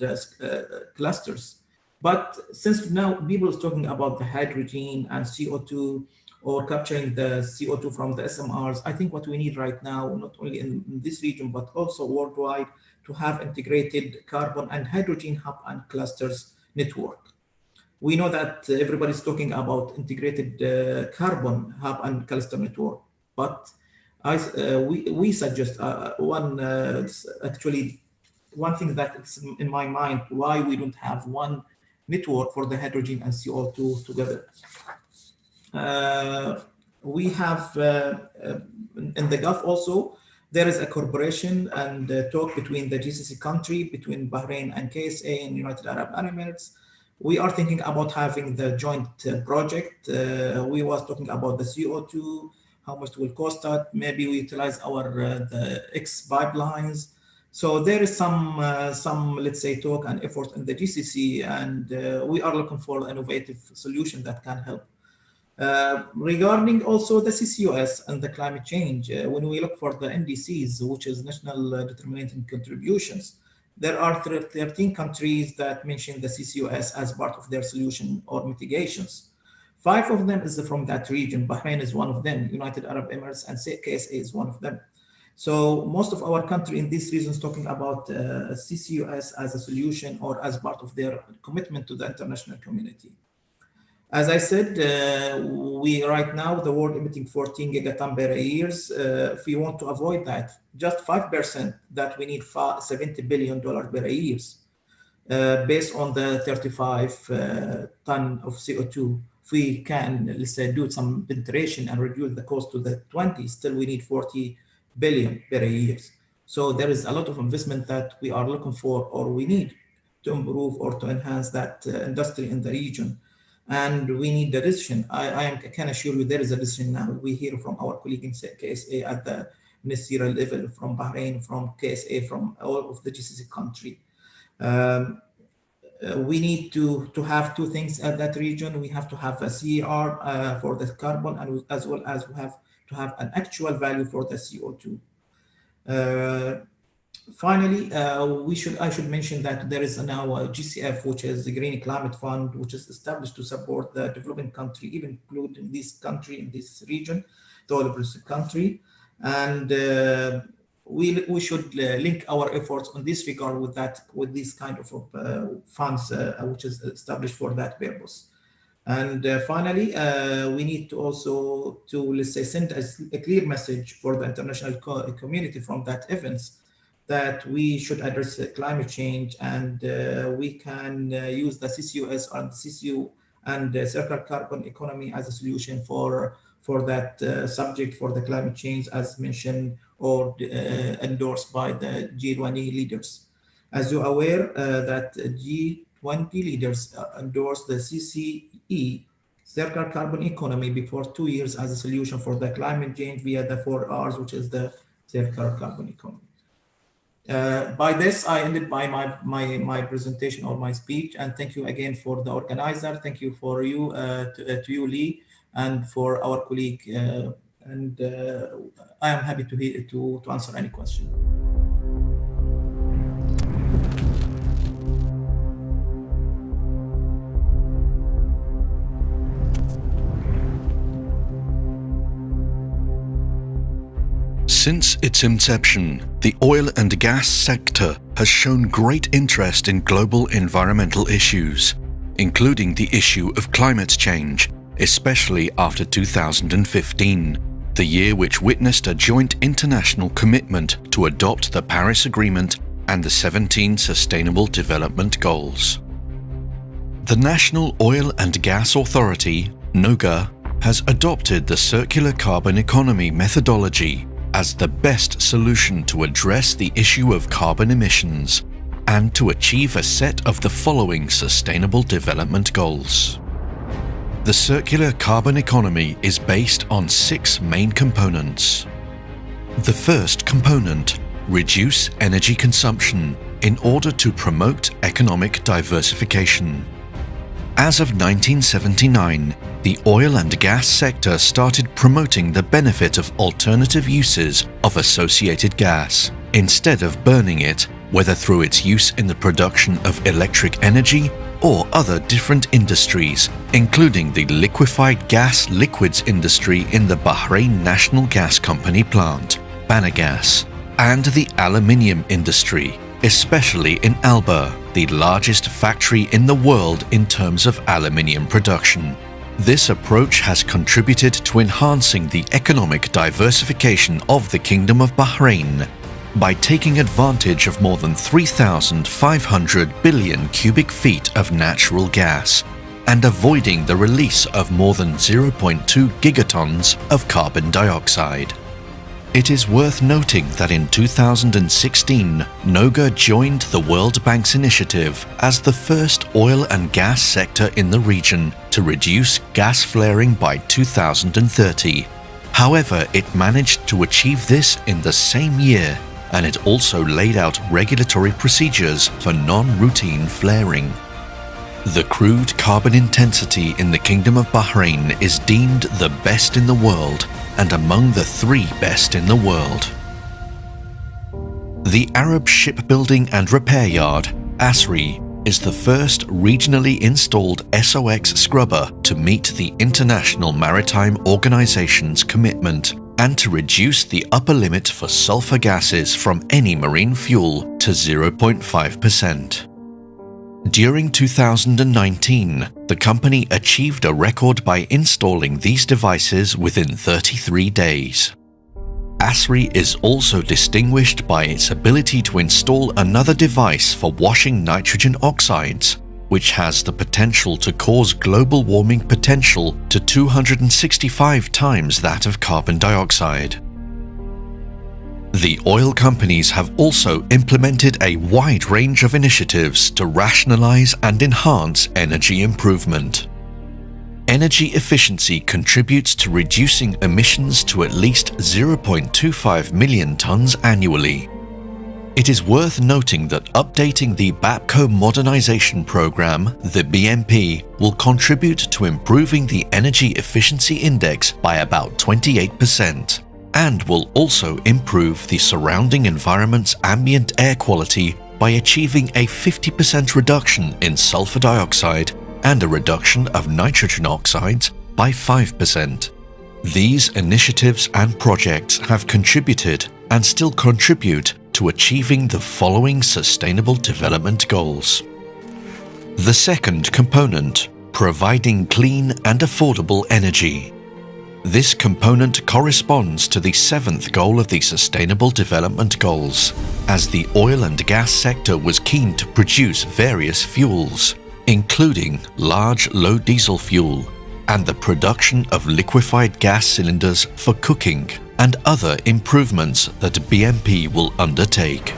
clusters. But since now people are talking about the hydrogen and CO2 or capturing the CO2 from the SMRs, I think what we need right now, not only in this region, but also worldwide, to have integrated carbon and hydrogen hub and clusters network. We know that everybody's talking about integrated carbon hub and cluster network, but we suggest actually one thing that is in my mind, why we don't have one network for the hydrogen and CO2 together. We have in the Gulf also, there is a cooperation and talk between the GCC country, between Bahrain and KSA and United Arab Emirates. We are thinking about having the joint project. We was talking about the CO2, how much it will cost us. Maybe we utilize our the X pipelines. So there is some let's say talk and effort in the GCC, and we are looking for an innovative solution that can help. Regarding also the CCUS and the climate change, when we look for the NDCs, which is National Determinant Contributions, there are 13 countries that mention the CCUS as part of their solution or mitigations. 5 of them is from that region. Bahrain is one of them, United Arab Emirates and KSA is one of them. So most of our country in these regions talking about CCUS as a solution or as part of their commitment to the international community. As I said, we right now, the world emitting 14 gigaton per year. If we want to avoid that, just 5%, that we need $70 billion per year, based on the 35 ton of CO2. If we can, let's say, do some penetration and reduce the cost to the 20, still we need 40 billion per year. So there is a lot of investment that we are looking for, or we need to improve or to enhance that industry in the region. And we need the decision. I can assure you there is a decision now. We hear from our colleague in KSA at the ministerial level, from Bahrain, from KSA, from all of the GCC country. We need to have two things at that region. We have to have a CER for the carbon, and as well as we have to have an actual value for the CO2. Finally, I should mention that there is now a GCF, which is the Green Climate Fund, which is established to support the developing country, even including this country in this region, the developing country. And we should link our efforts on this regard with this kind of funds, which is established for that purpose. And finally, we need to also let's say, send a clear message for the international community from that events, that we should address climate change, and we can use the CCUS and CCU and the circular carbon economy as a solution for that subject, for the climate change, as mentioned or endorsed by the G20 leaders. As you're aware, that G20 leaders endorsed the CCE, circular carbon economy, before 2 years as a solution for the climate change via the 4 Rs, which is the circular carbon economy. By this, I ended by my presentation or my speech, and thank you again for the organizer. Thank you for you, to you, Lee, and for our colleague. And I am happy to answer any question. Since its inception, the oil and gas sector has shown great interest in global environmental issues, including the issue of climate change, especially after 2015, the year which witnessed a joint international commitment to adopt the Paris Agreement and the 17 Sustainable Development Goals. The National Oil and Gas Authority, NOGA, has adopted the circular carbon economy methodology as the best solution to address the issue of carbon emissions and to achieve a set of the following Sustainable Development Goals. The circular carbon economy is based on 6 main components. The first component, reduce energy consumption in order to promote economic diversification. As of 1979, the oil and gas sector started promoting the benefit of alternative uses of associated gas, instead of burning it, whether through its use in the production of electric energy or other different industries, including the liquefied gas liquids industry in the Bahrain National Gas Company plant, Banagas, and the aluminium industry, especially in Alba, the largest factory in the world in terms of aluminium production. This approach has contributed to enhancing the economic diversification of the Kingdom of Bahrain by taking advantage of more than 3,500 billion cubic feet of natural gas and avoiding the release of more than 0.2 gigatons of carbon dioxide. It is worth noting that in 2016, NOGA joined the World Bank's initiative as the first oil and gas sector in the region to reduce gas flaring by 2030. However, it managed to achieve this in the same year, and it also laid out regulatory procedures for non-routine flaring. The crude carbon intensity in the Kingdom of Bahrain is deemed the best in the world and among the 3 best in the world. The Arab Shipbuilding and Repair Yard, ASRI, is the first regionally installed SOx scrubber to meet the International Maritime Organization's commitment and to reduce the upper limit for sulfur gases from any marine fuel to 0.5%. During 2019, the company achieved a record by installing these devices within 33 days. ASRI is also distinguished by its ability to install another device for washing nitrogen oxides, which has the potential to cause global warming potential to 265 times that of carbon dioxide. The oil companies have also implemented a wide range of initiatives to rationalize and enhance energy improvement. Energy efficiency contributes to reducing emissions to at least 0.25 million tons annually. It is worth noting that updating the BAPCO modernization program, the BMP, will contribute to improving the energy efficiency index by about 28%. And will also improve the surrounding environment's ambient air quality by achieving a 50% reduction in sulfur dioxide and a reduction of nitrogen oxides by 5%. These initiatives and projects have contributed and still contribute to achieving the following Sustainable Development Goals. The second component, providing clean and affordable energy. This component corresponds to the seventh goal of the Sustainable Development Goals, as the oil and gas sector was keen to produce various fuels, including large low diesel fuel, and the production of liquefied gas cylinders for cooking, and other improvements that BMP will undertake.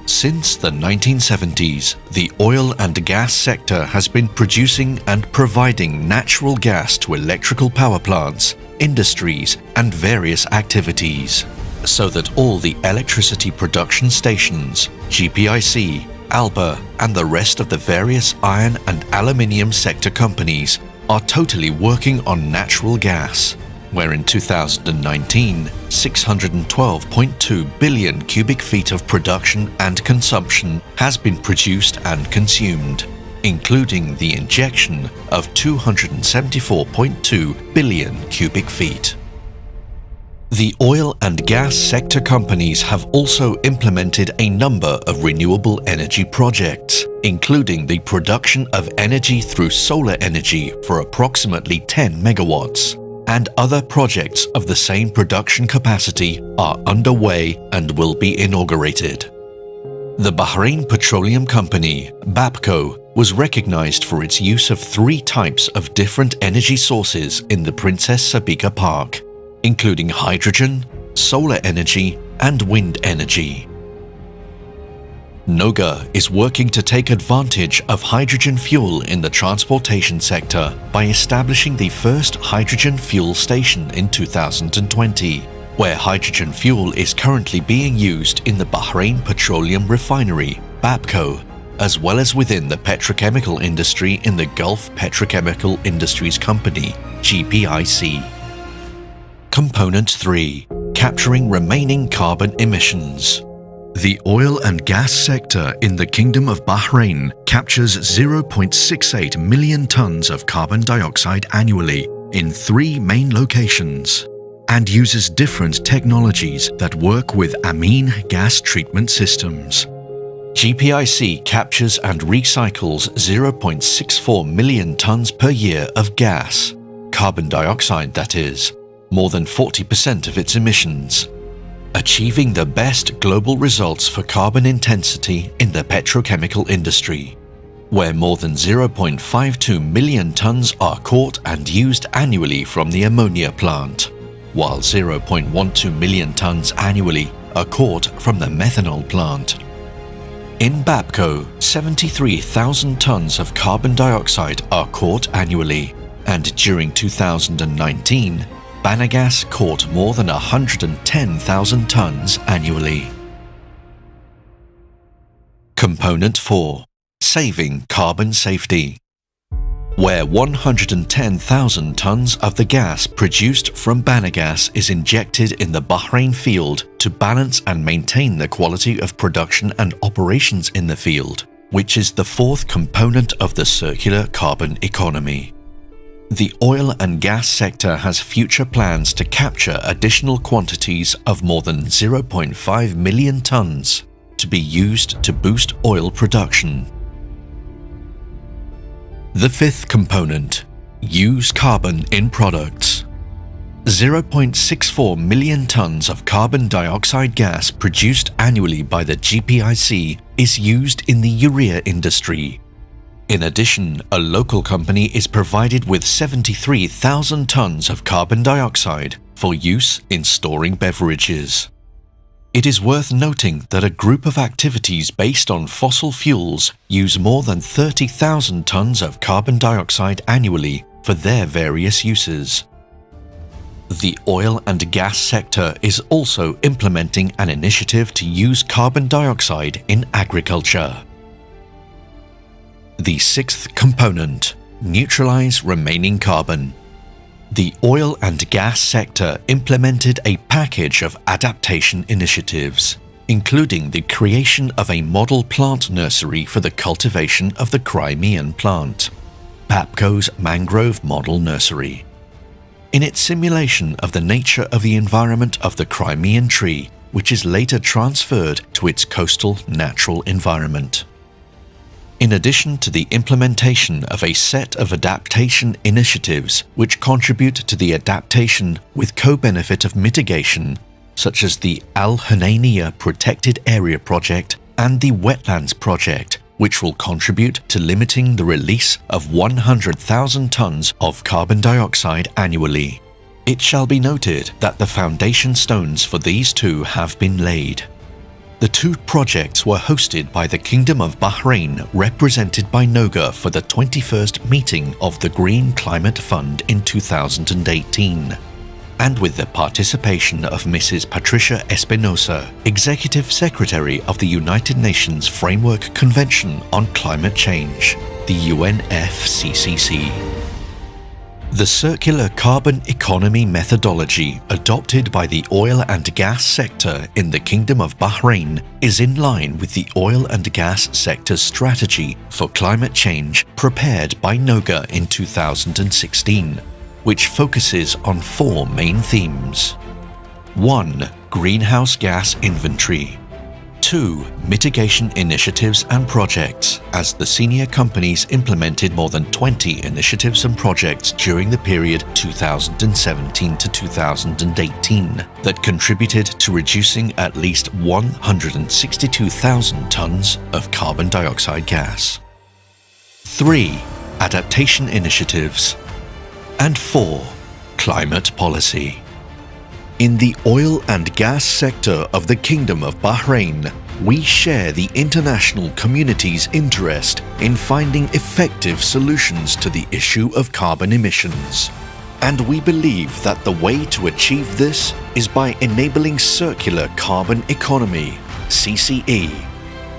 Since the 1970s, the oil and gas sector has been producing and providing natural gas to electrical power plants, industries, and various activities, so that all the electricity production stations, GPIC, ALBA, and the rest of the various iron and aluminium sector companies are totally working on natural gas, where in 2019, 612.2 billion cubic feet of production and consumption has been produced and consumed, including the injection of 274.2 billion cubic feet. The oil and gas sector companies have also implemented a number of renewable energy projects, including the production of energy through solar energy for approximately 10 megawatts, and other projects of the same production capacity are underway and will be inaugurated. The Bahrain Petroleum Company, BAPCO, was recognized for its use of 3 types of different energy sources in the Princess Sabika Park, including hydrogen, solar energy, and wind energy. NOGA is working to take advantage of hydrogen fuel in the transportation sector by establishing the first hydrogen fuel station in 2020, where hydrogen fuel is currently being used in the Bahrain Petroleum Refinery, BAPCO, as well as within the petrochemical industry in the Gulf Petrochemical Industries Company, GPIC. Component 3. Capturing remaining carbon emissions. The oil and gas sector in the Kingdom of Bahrain captures 0.68 million tons of carbon dioxide annually in 3 main locations and uses different technologies that work with amine gas treatment systems. GPIC captures and recycles 0.64 million tons per year of gas, carbon dioxide that is, more than 40% of its emissions, achieving the best global results for carbon intensity in the petrochemical industry, where more than 0.52 million tons are caught and used annually from the ammonia plant, while 0.12 million tons annually are caught from the methanol plant. In BAPCO, 73,000 tons of carbon dioxide are caught annually, and during 2019, Banagas caught more than 110,000 tons annually. Component 4. Saving carbon safety. Where 110,000 tons of the gas produced from Banagas is injected in the Bahrain field to balance and maintain the quality of production and operations in the field, which is the 4th component of the circular carbon economy. The oil and gas sector has future plans to capture additional quantities of more than 0.5 million tons to be used to boost oil production. The fifth component: use carbon in products. 0.64 million tons of carbon dioxide gas produced annually by the GPIC is used in the urea industry. In addition, a local company is provided with 73,000 tons of carbon dioxide for use in storing beverages. It is worth noting that a group of activities based on fossil fuels use more than 30,000 tons of carbon dioxide annually for their various uses. The oil and gas sector is also implementing an initiative to use carbon dioxide in agriculture. The sixth component: neutralize remaining carbon. The oil and gas sector implemented a package of adaptation initiatives, including the creation of a model plant nursery for the cultivation of the Crimean plant, PAPCO's Mangrove Model Nursery. In its simulation of the nature of the environment of the Crimean tree, which is later transferred to its coastal natural environment. In addition to the implementation of a set of adaptation initiatives which contribute to the adaptation with co-benefit of mitigation, such as the Al Hanania Protected Area Project and the Wetlands Project, which will contribute to limiting the release of 100,000 tons of carbon dioxide annually. It shall be noted that the foundation stones for these two have been laid. The two projects were hosted by the Kingdom of Bahrain, represented by NOGA, for the 21st meeting of the Green Climate Fund in 2018, and with the participation of Mrs. Patricia Espinosa, Executive Secretary of the United Nations Framework Convention on Climate Change, the UNFCCC. The circular carbon economy methodology adopted by the oil and gas sector in the Kingdom of Bahrain is in line with the oil and gas sector's strategy for climate change prepared by NOGA in 2016, which focuses on four main themes. 1. Greenhouse gas inventory. 2. Mitigation initiatives and projects, as the senior companies implemented more than 20 initiatives and projects during the period 2017 to 2018 that contributed to reducing at least 162,000 tons of carbon dioxide gas. 3. Adaptation initiatives. And 4. Climate policy. In the oil and gas sector of the Kingdom of Bahrain, we share the international community's interest in finding effective solutions to the issue of carbon emissions. And we believe that the way to achieve this is by enabling circular carbon economy, CCE,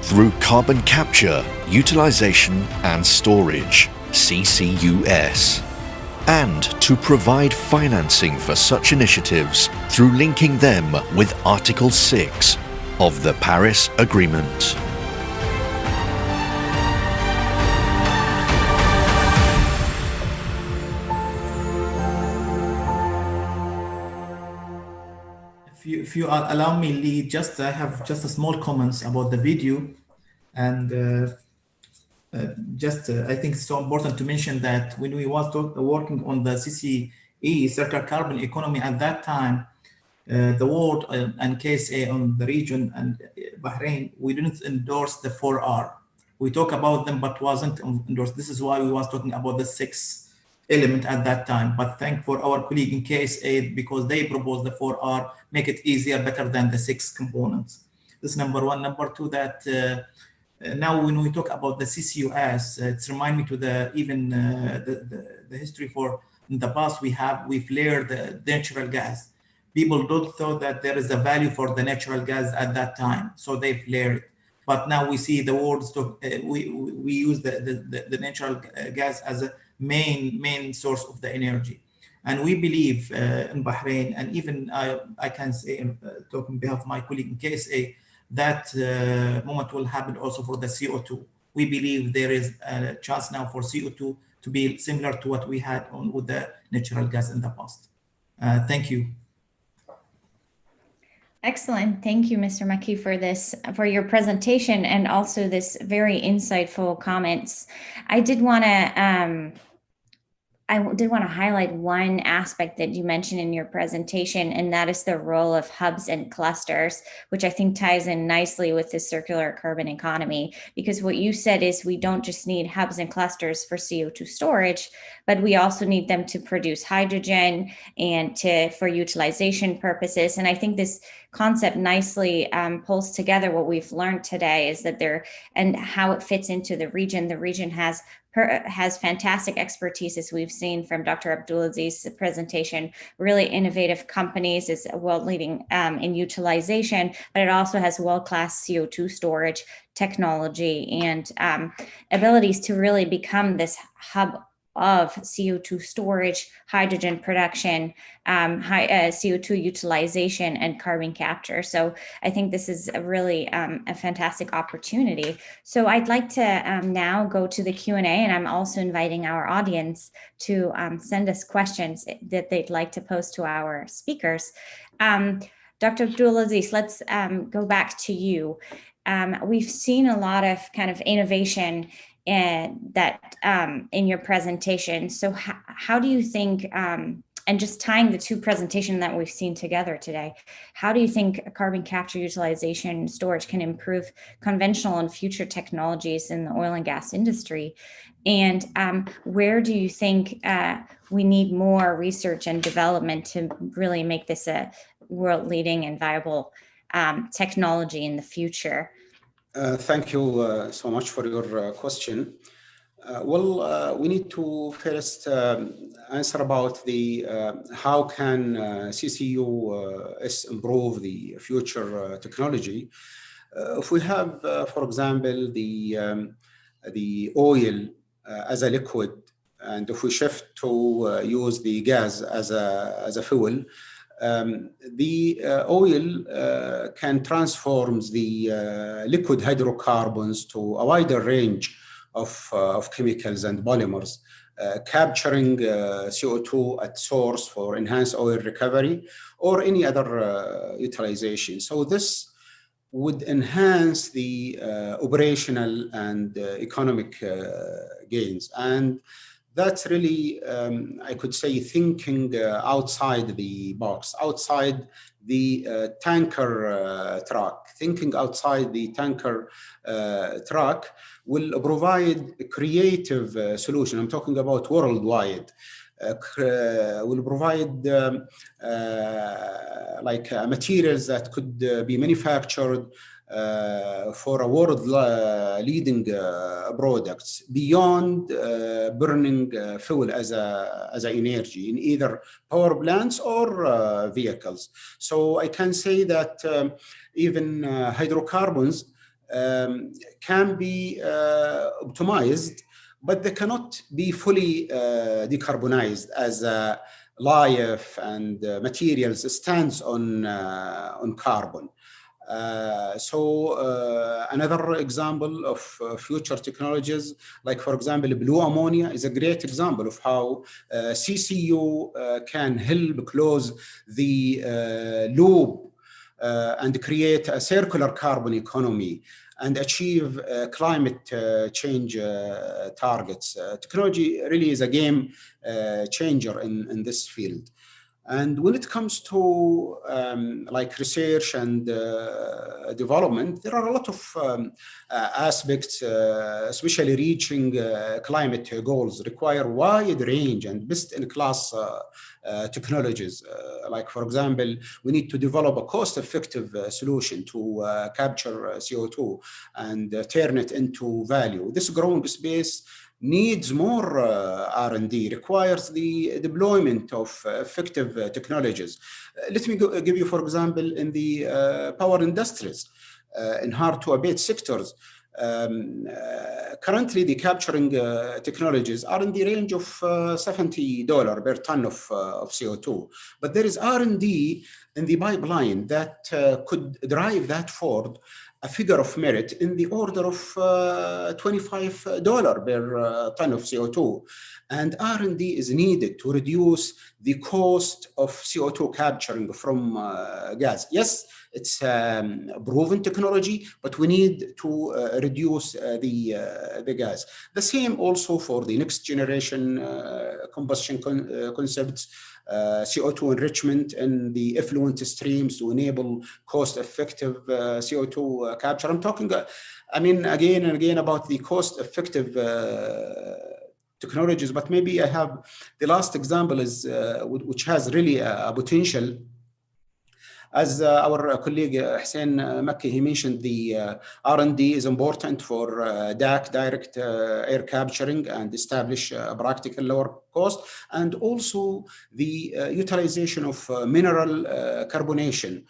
through carbon capture, utilization and storage, CCUS, and to provide financing for such initiatives through linking them with Article 6 of the Paris Agreement. If you allow me, Lee, I have just a small comments about the video, and I think it's so important to mention that when we was working on the CCE, circular carbon economy, at that time, the world and KSA on the region and Bahrain, we didn't endorse the 4R. We talk about them, but wasn't endorsed. This is why we was talking about the 6 element at that time. But thank for our colleague in KSA, because they proposed the 4R, make it easier, better than the 6 components. This is number one. Number two, that now when we talk about the CCUS, it's remind me to the history for in the past we've layered the natural gas. People don't thought that there is a value for the natural gas at that time, so they've layered it. But now we see the world we use the natural gas as a main source of the energy, and we believe in Bahrain, and even I can say talking on behalf of my colleague in KSA, that moment will happen also for the CO2. we believe there is a chance now for CO2 to be similar to what we had with the natural gas in the past. Thank you. Excellent. Thank you, Mr. Maki, for your presentation and also this very insightful comments. I did want to highlight one aspect that you mentioned in your presentation, and that is the role of hubs and clusters, which I think ties in nicely with the circular carbon economy, because what you said is we don't just need hubs and clusters for CO2 storage, but we also need them to produce hydrogen and for utilization purposes. And I think this concept nicely pulls together what we've learned today is that and how it fits into the region. The region has fantastic expertise, as we've seen from Dr. Abdulaziz's presentation, really innovative companies, is world leading in utilization, but it also has world-class CO2 storage technology and abilities to really become this hub of CO2 storage, hydrogen production, CO2 utilization, and carbon capture. So I think this is a really a fantastic opportunity. So I'd like to now go to the Q&A, and I'm also inviting our audience to send us questions that they'd like to pose to our speakers. Dr. Abdulaziz, let's go back to you. We've seen a lot of kind of innovation in your presentation. So how do you think, and just tying the two presentations that we've seen together today, how do you think carbon capture, utilization, and storage can improve conventional and future technologies in the oil and gas industry? And where do you think we need more research and development to really make this a world-leading and viable technology in the future? Thank you so much for your question. We need to first answer about the how can CCUS improve the future technology. If we have, for example, the oil as a liquid, and if we shift to use the gas as a fuel, the oil can transform the liquid hydrocarbons to a wider range of chemicals and polymers, capturing CO2 at source for enhanced oil recovery or any other utilization. So this would enhance the operational and economic gains. And that's really, I could say, thinking outside the box, outside the tanker truck. Thinking outside the tanker truck will provide a creative solution. I'm talking about worldwide. Will provide materials that could be manufactured for a world-leading products beyond burning fuel as a energy in either power plants or vehicles. So I can say that even hydrocarbons can be optimized, but they cannot be fully decarbonized as life and materials stands on carbon. Another example of future technologies, like for example, blue ammonia is a great example of how CCU can help close the loop and create a circular carbon economy and achieve climate change targets. Technology really is a game changer in this field. And when it comes to research and development, there are a lot of aspects, especially reaching climate goals, require wide range and best-in-class technologies. Like, for example, we need to develop a cost-effective solution to capture CO2 and turn it into value. This growing space needs more R&D, requires the deployment of effective technologies. Let me give you, for example, in the power industries, in hard-to-abate sectors. Currently, the capturing technologies are in the range of $70 per ton of CO2. But there is R&D in the pipeline that could drive that forward a figure of merit in the order of $25 per ton of CO2. And R&D is needed to reduce the cost of CO2 capturing from gas. Yes, it's proven technology, but we need to reduce the gas. The same also for the next generation combustion concepts, CO2 enrichment and the effluent streams to enable cost-effective CO2 capture. I'm talking, again and again about the cost-effective technologies, but maybe I have the last example is which has really a potential. As our colleague Hussein Makki, he mentioned the R&D is important for DAC, direct air capturing, and establish a practical lower cost, and also the utilization of mineral carbonation.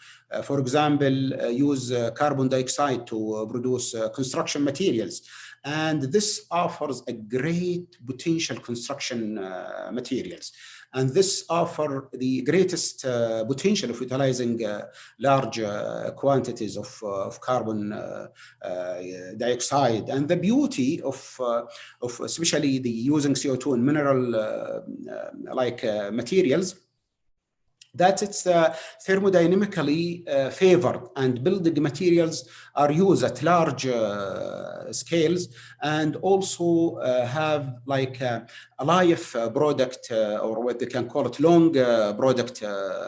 For example, use carbon dioxide to produce construction materials. And this offers a great potential construction materials. And this offers the greatest potential of utilizing large quantities of carbon dioxide. And the beauty of especially the using CO2 in mineral materials, that it's thermodynamically favored, and building materials are used at large scales, and also have like a life product, or what they can call it, long product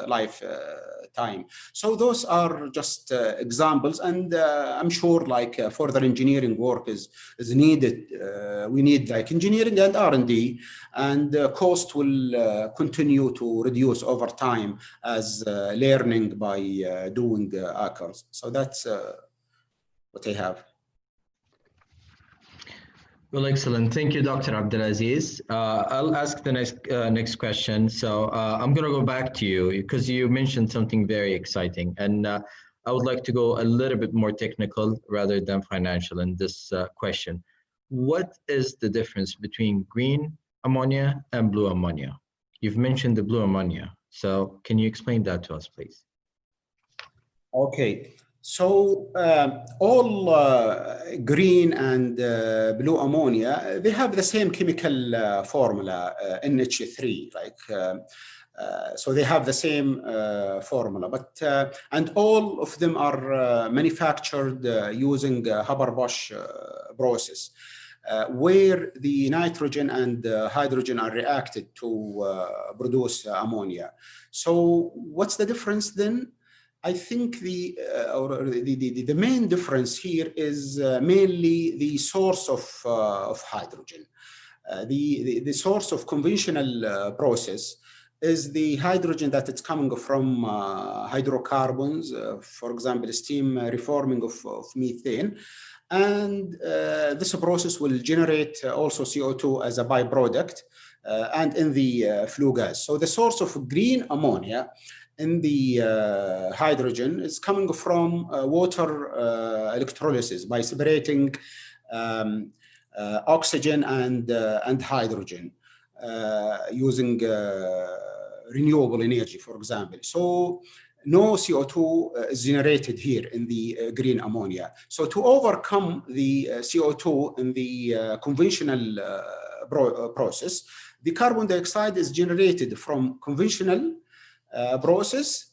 life time. So those are just examples, and I'm sure like further engineering work is needed. We need like engineering and R&D, and cost will continue to reduce over time as learning by doing occurs. So that's what I have. Well, excellent. Thank you, Dr. Abdulaziz. I'll ask the next question. So I'm going to go back to you because you mentioned something very exciting, and I would like to go a little bit more technical rather than financial in this question. What is the difference between green ammonia and blue ammonia? You've mentioned the blue ammonia, so can you explain that to us, please? Okay. So all green and blue ammonia, they have the same chemical formula, NH3, so they have the same formula, but and all of them are manufactured using Haber-Bosch process, where the nitrogen and hydrogen are reacted to produce ammonia. So what's the difference then? I think the main difference here is mainly the source of hydrogen. The source of conventional process is the hydrogen that it's coming from hydrocarbons, for example, steam reforming of methane. And this process will generate also CO2 as a byproduct and in the flue gas. So the source of green ammonia in the hydrogen is coming from water electrolysis by separating oxygen and hydrogen using renewable energy, for example. So no CO2 is generated here in the green ammonia. So to overcome the CO2 in the conventional process, the carbon dioxide is generated from conventional process.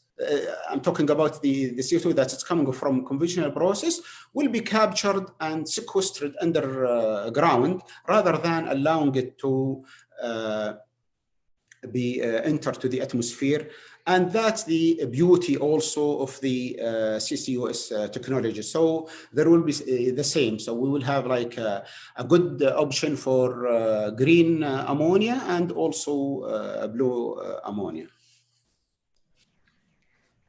I'm talking about the CO2 that's coming from conventional process will be captured and sequestered underground rather than allowing it to be entered to the atmosphere. And that's the beauty also of the CCUS technology. So there will be the same. So we will have like a good option for green ammonia and also blue ammonia.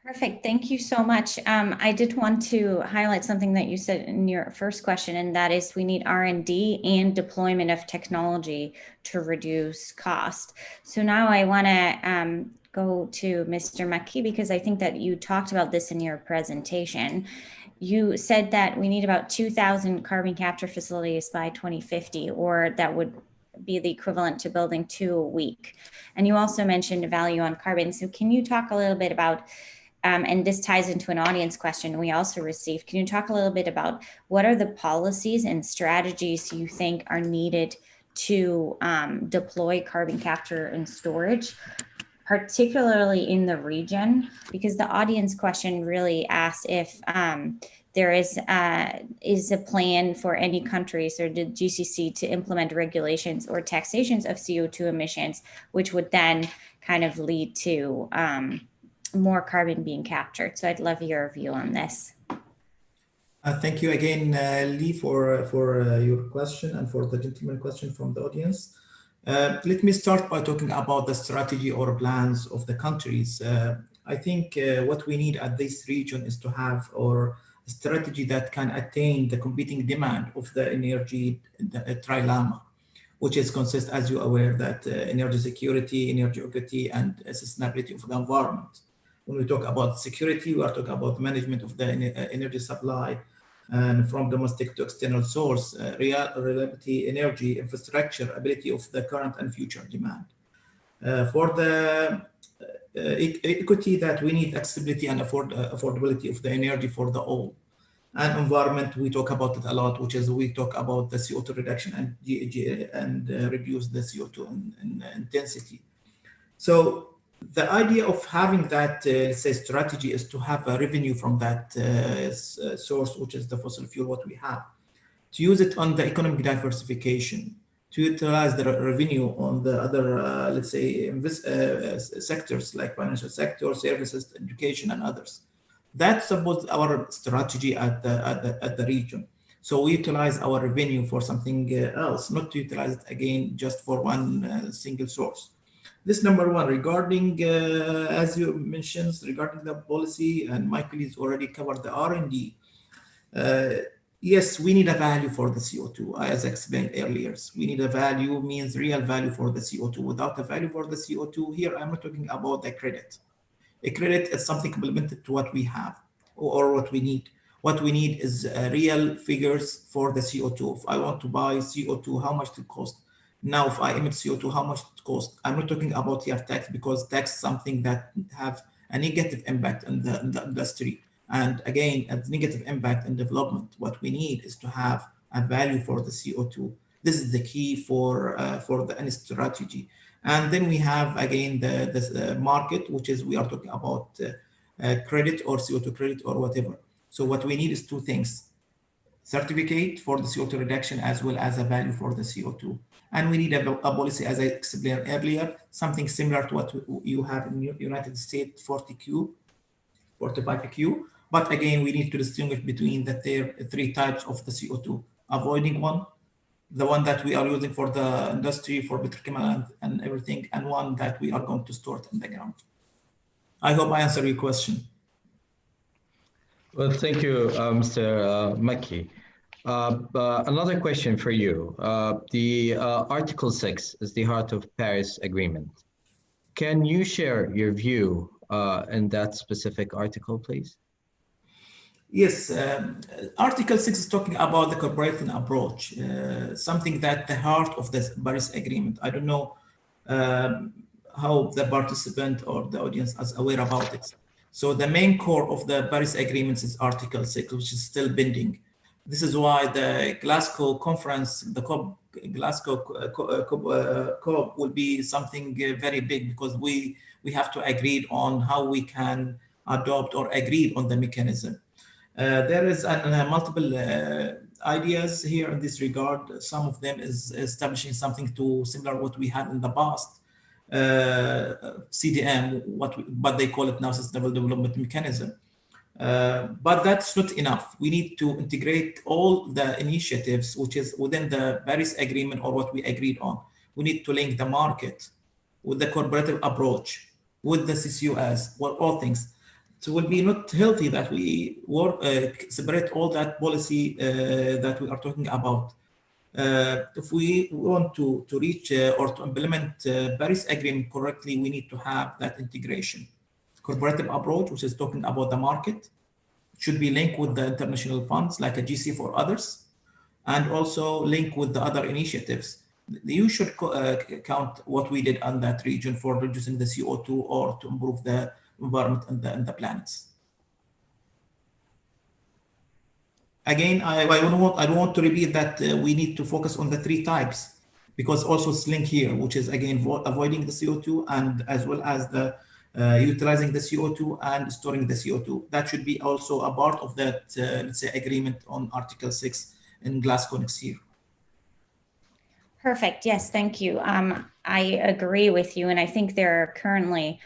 Perfect. Thank you so much. I did want to highlight something that you said in your first question, and that is we need R&D and deployment of technology to reduce cost. So now I want to go to Mr. Makki, because I think that you talked about this in your presentation. You said that we need about 2,000 carbon capture facilities by 2050, or that would be the equivalent to building 2 a week. And you also mentioned value on carbon. So can you talk a little bit about and this ties into an audience question we also received. Can you talk a little bit about what are the policies and strategies you think are needed to deploy carbon capture and storage, particularly in the region? Because the audience question really asks if there is a plan for any countries or the GCC to implement regulations or taxations of CO2 emissions, which would then kind of lead to more carbon being captured. So I'd love your view on this. Thank you again, Lee, for your question and for the gentleman question from the audience. Let me start by talking about the strategy or plans of the countries. I think what we need at this region is to have a strategy that can attain the competing demand of the energy trilemma, which is consists, as you're aware, that energy security, energy equity, and sustainability of the environment. When we talk about security, we are talking about management of the energy supply, and from domestic to external source, reliability, energy, infrastructure, ability of the current and future demand. For the equity, that we need accessibility and affordability of the energy for the all. And environment, we talk about it a lot, which is we talk about the CO2 reduction and reduce the CO2 intensity. So the idea of having that, say, strategy is to have a revenue from that source, which is the fossil fuel, what we have, to use it on the economic diversification, to utilize the revenue on the other, let's say, sectors like financial sector, services, education, and others. That's about our strategy at the region. So we utilize our revenue for something else, not to utilize it again just for one single source. This number one. Regarding, as you mentioned, regarding the policy, and my colleagues already covered the R&D. Yes, we need a value for the CO2, as I explained earlier. We need a value, means real value for the CO2. Without a value for the CO2, here I'm not talking about the credit. A credit is something complemented to what we have or what we need. What we need is real figures for the CO2. If I want to buy CO2, how much it cost? Now, if I emit CO2, how much it cost? I'm not talking about here tax, because tax is something that have a negative impact on the industry. And again, a negative impact in development. What we need is to have a value for the CO2. This is the key for the strategy. And then we have, again, the market, which is we are talking about credit or CO2 credit or whatever. So what we need is two things: certificate for the CO2 reduction as well as a value for the CO2. And we need a policy, as I explained earlier, something similar to what you have in the United States, 45Q. But again, we need to distinguish between the three types of the CO2, avoiding one, the one that we are using for the industry, for petrochemical and everything, and one that we are going to store it in the ground. I hope I answered your question. Well, thank you, Mr. Makki. Another question for you. The Article 6 is the heart of Paris Agreement. Can you share your view in that specific article, please? Yes, Article 6 is talking about the cooperative approach, something that the heart of the Paris Agreement. I don't know how the participant or the audience is aware about it. So the main core of the Paris Agreement is Article 6, which is still pending. This is why the Glasgow conference, the Glasgow COP will be something very big, because we have to agree on how we can adopt or agree on the mechanism. There is multiple ideas here in this regard. Some of them is establishing something to similar what we had in the past, CDM, but they call it now Sustainable Development Mechanism. But that's not enough. We need to integrate all the initiatives which is within the Paris Agreement or what we agreed on. We need to link the market with the cooperative approach, with the CCUS, well, all things. So it will be not healthy that we work, separate all that policy that we are talking about. If we want to reach or to implement Paris Agreement correctly, we need to have that integration. Cooperative approach, which is talking about the market, should be linked with the international funds like a GCC for others, and also link with the other initiatives. You should count what we did on that region for reducing the CO2 or to improve the environment and the planets. Again, I don't want to repeat that we need to focus on the 3 types, because also it's linked here, which is again avoiding the CO2 and as well as the utilizing the CO2 and storing the CO2. That should be also a part of that, let's say, agreement on Article 6 in Glasgow next year. Perfect. Yes, thank you. I agree with you. And I think there are currently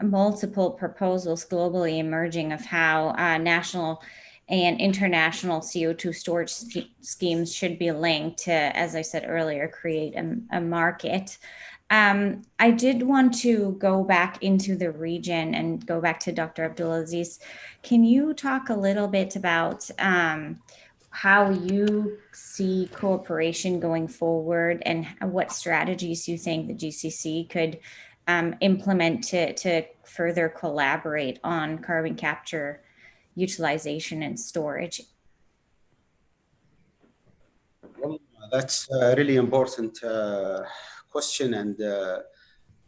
multiple proposals globally emerging of how national and international CO2 storage schemes should be linked to, as I said earlier, create a market. I did want to go back into the region and go back to Dr. Abdulaziz. Can you talk a little bit about how you see cooperation going forward and what strategies you think the GCC could implement to further collaborate on carbon capture, utilization, and storage? Well, that's a really important question, and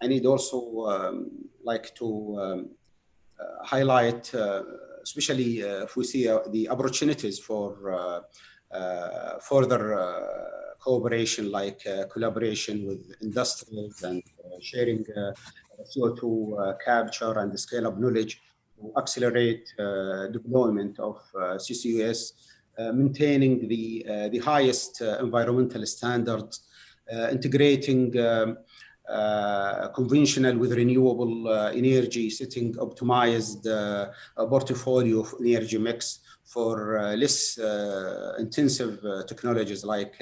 I need also like to highlight, especially if we see the opportunities for further cooperation, like collaboration with industries and sharing CO2 capture and scale-up knowledge to accelerate deployment of CCUS, maintaining the highest environmental standards, integrating conventional with renewable energy, setting optimized portfolio of energy mix for less intensive technologies like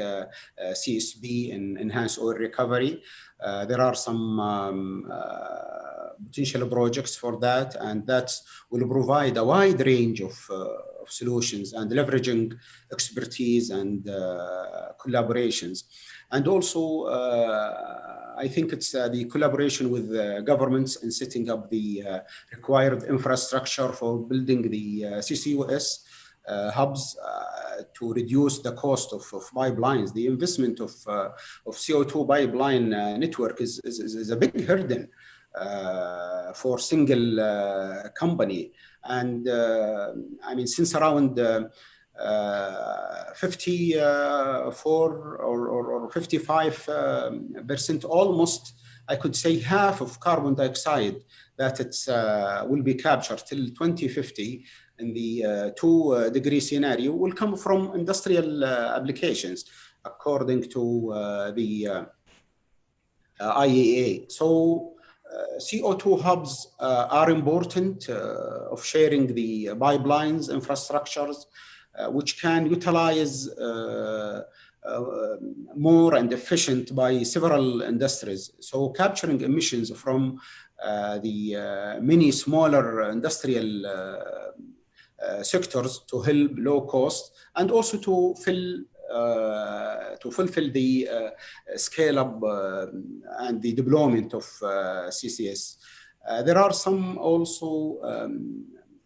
CSB and enhanced oil recovery. There are some potential projects for that, and that will provide a wide range of solutions and leveraging expertise and collaborations. And also, I think it's the collaboration with governments in setting up the required infrastructure for building the CCUS hubs to reduce the cost of pipelines. The investment of CO2 pipeline network is a big hurdle for single company. And I mean, since around 54 or 55%, almost, I could say half of carbon dioxide that it's will be captured till 2050 in the 2-degree scenario will come from industrial applications, according to the IEA. So CO2 hubs are important of sharing the pipelines infrastructures, which can utilize more and efficient by several industries. So capturing emissions from the many smaller industrial sectors to help low cost, and also to fulfill the scale up and the deployment of CCS. There are some also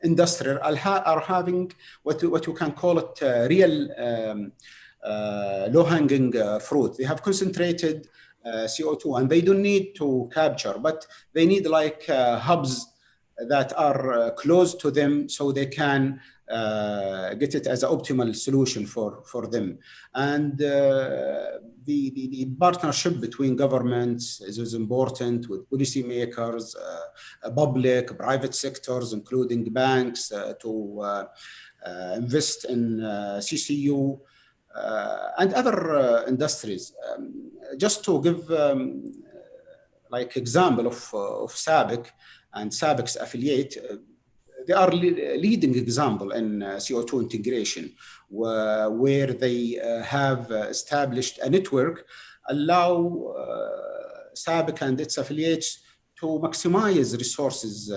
industrial are having what you can call it real low-hanging fruit. They have concentrated CO2 and they don't need to capture, but they need like hubs that are close to them so they can get it as an optimal solution for them. And the partnership between governments is important, with policymakers, public, private sectors, including banks, to invest in CCU and other industries. Just to give like example of SABIC and SABIC's affiliate, they are leading example in CO2 integration, where they have established a network allow SABIC and its affiliates to maximize resources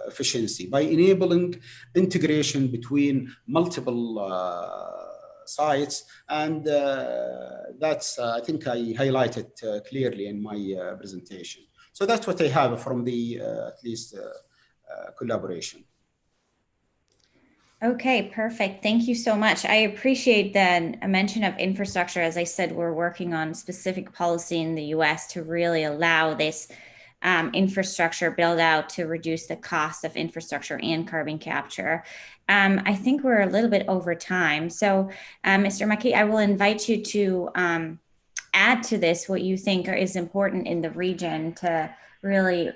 efficiency by enabling integration between multiple sites. And that's, I think I highlighted clearly in my presentation. So that's what I have from the at least collaboration. Okay, perfect. Thank you so much. I appreciate the mention of infrastructure. As I said, we're working on specific policy in the US to really allow this infrastructure build out to reduce the cost of infrastructure and carbon capture. I think we're a little bit over time. So, Mr. Maki, I will invite you to add to this what you think is important in the region to really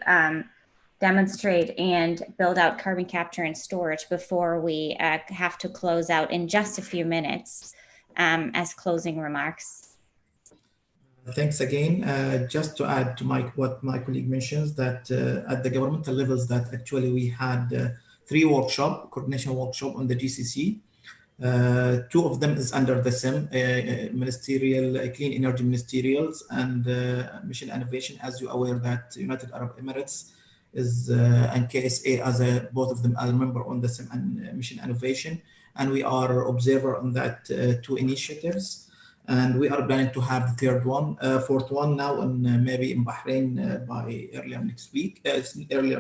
demonstrate and build out carbon capture and storage before we have to close out in just a few minutes as closing remarks. Thanks again. Just to add to what my colleague mentions, that at the governmental levels, that actually we had 3 coordination workshop on the GCC. 2 of them is under the SIM, Ministerial Clean Energy Ministerials and Mission Innovation. As you're aware that United Arab Emirates is and KSA as both of them are member on the SIM and Mission Innovation, and we are observer on that 2 initiatives. And we are planning to have the 4th one now, and maybe in Bahrain by earlier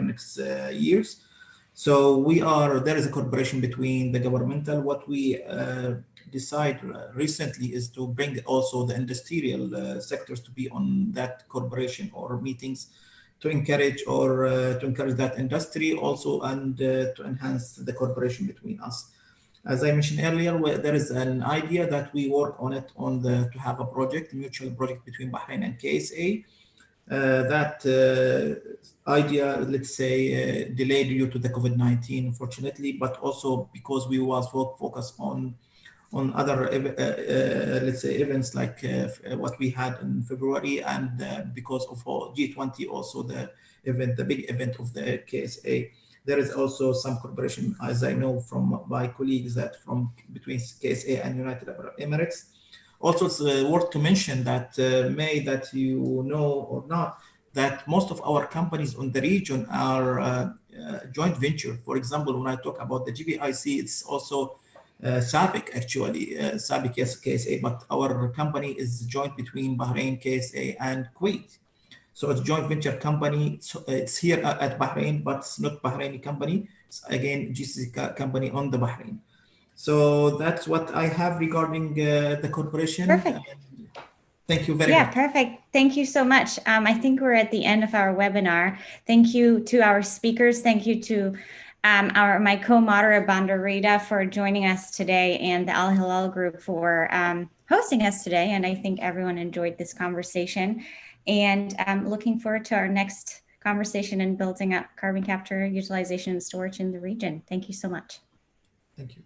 next years. So there is a cooperation between the governmental. What we decide recently is to bring also the industrial sectors to be on that cooperation or meetings to encourage that industry also, and to enhance the cooperation between us. As I mentioned earlier, there is an idea that we work on it to have a mutual project between Bahrain and KSA. That idea, let's say, delayed due to the COVID-19, unfortunately, but also because we was focused on other, let's say, events like what we had in February, and because of G20, also the big event of the KSA. There is also some cooperation, as I know from my colleagues, that between KSA and United Arab Emirates. Also, it's worth to mention that that you know or not, that most of our companies on the region are joint venture. For example, when I talk about the GBIC, it's also SABIC actually. SABIC, yes, KSA, but our company is joint between Bahrain, KSA, and Kuwait. So it's a joint venture company. So it's here at Bahrain, but it's not Bahraini company. It's again GCC company on the Bahrain. So that's what I have regarding the corporation. Perfect. Thank you very much. Yeah, perfect. Thank you so much. I think we're at the end of our webinar. Thank you to our speakers. Thank you to my co-moderator, Bandar Rida, for joining us today, and the Al Hilal Group for hosting us today. And I think everyone enjoyed this conversation. And I'm looking forward to our next conversation in building up carbon capture, utilization, and storage in the region. Thank you so much. Thank you.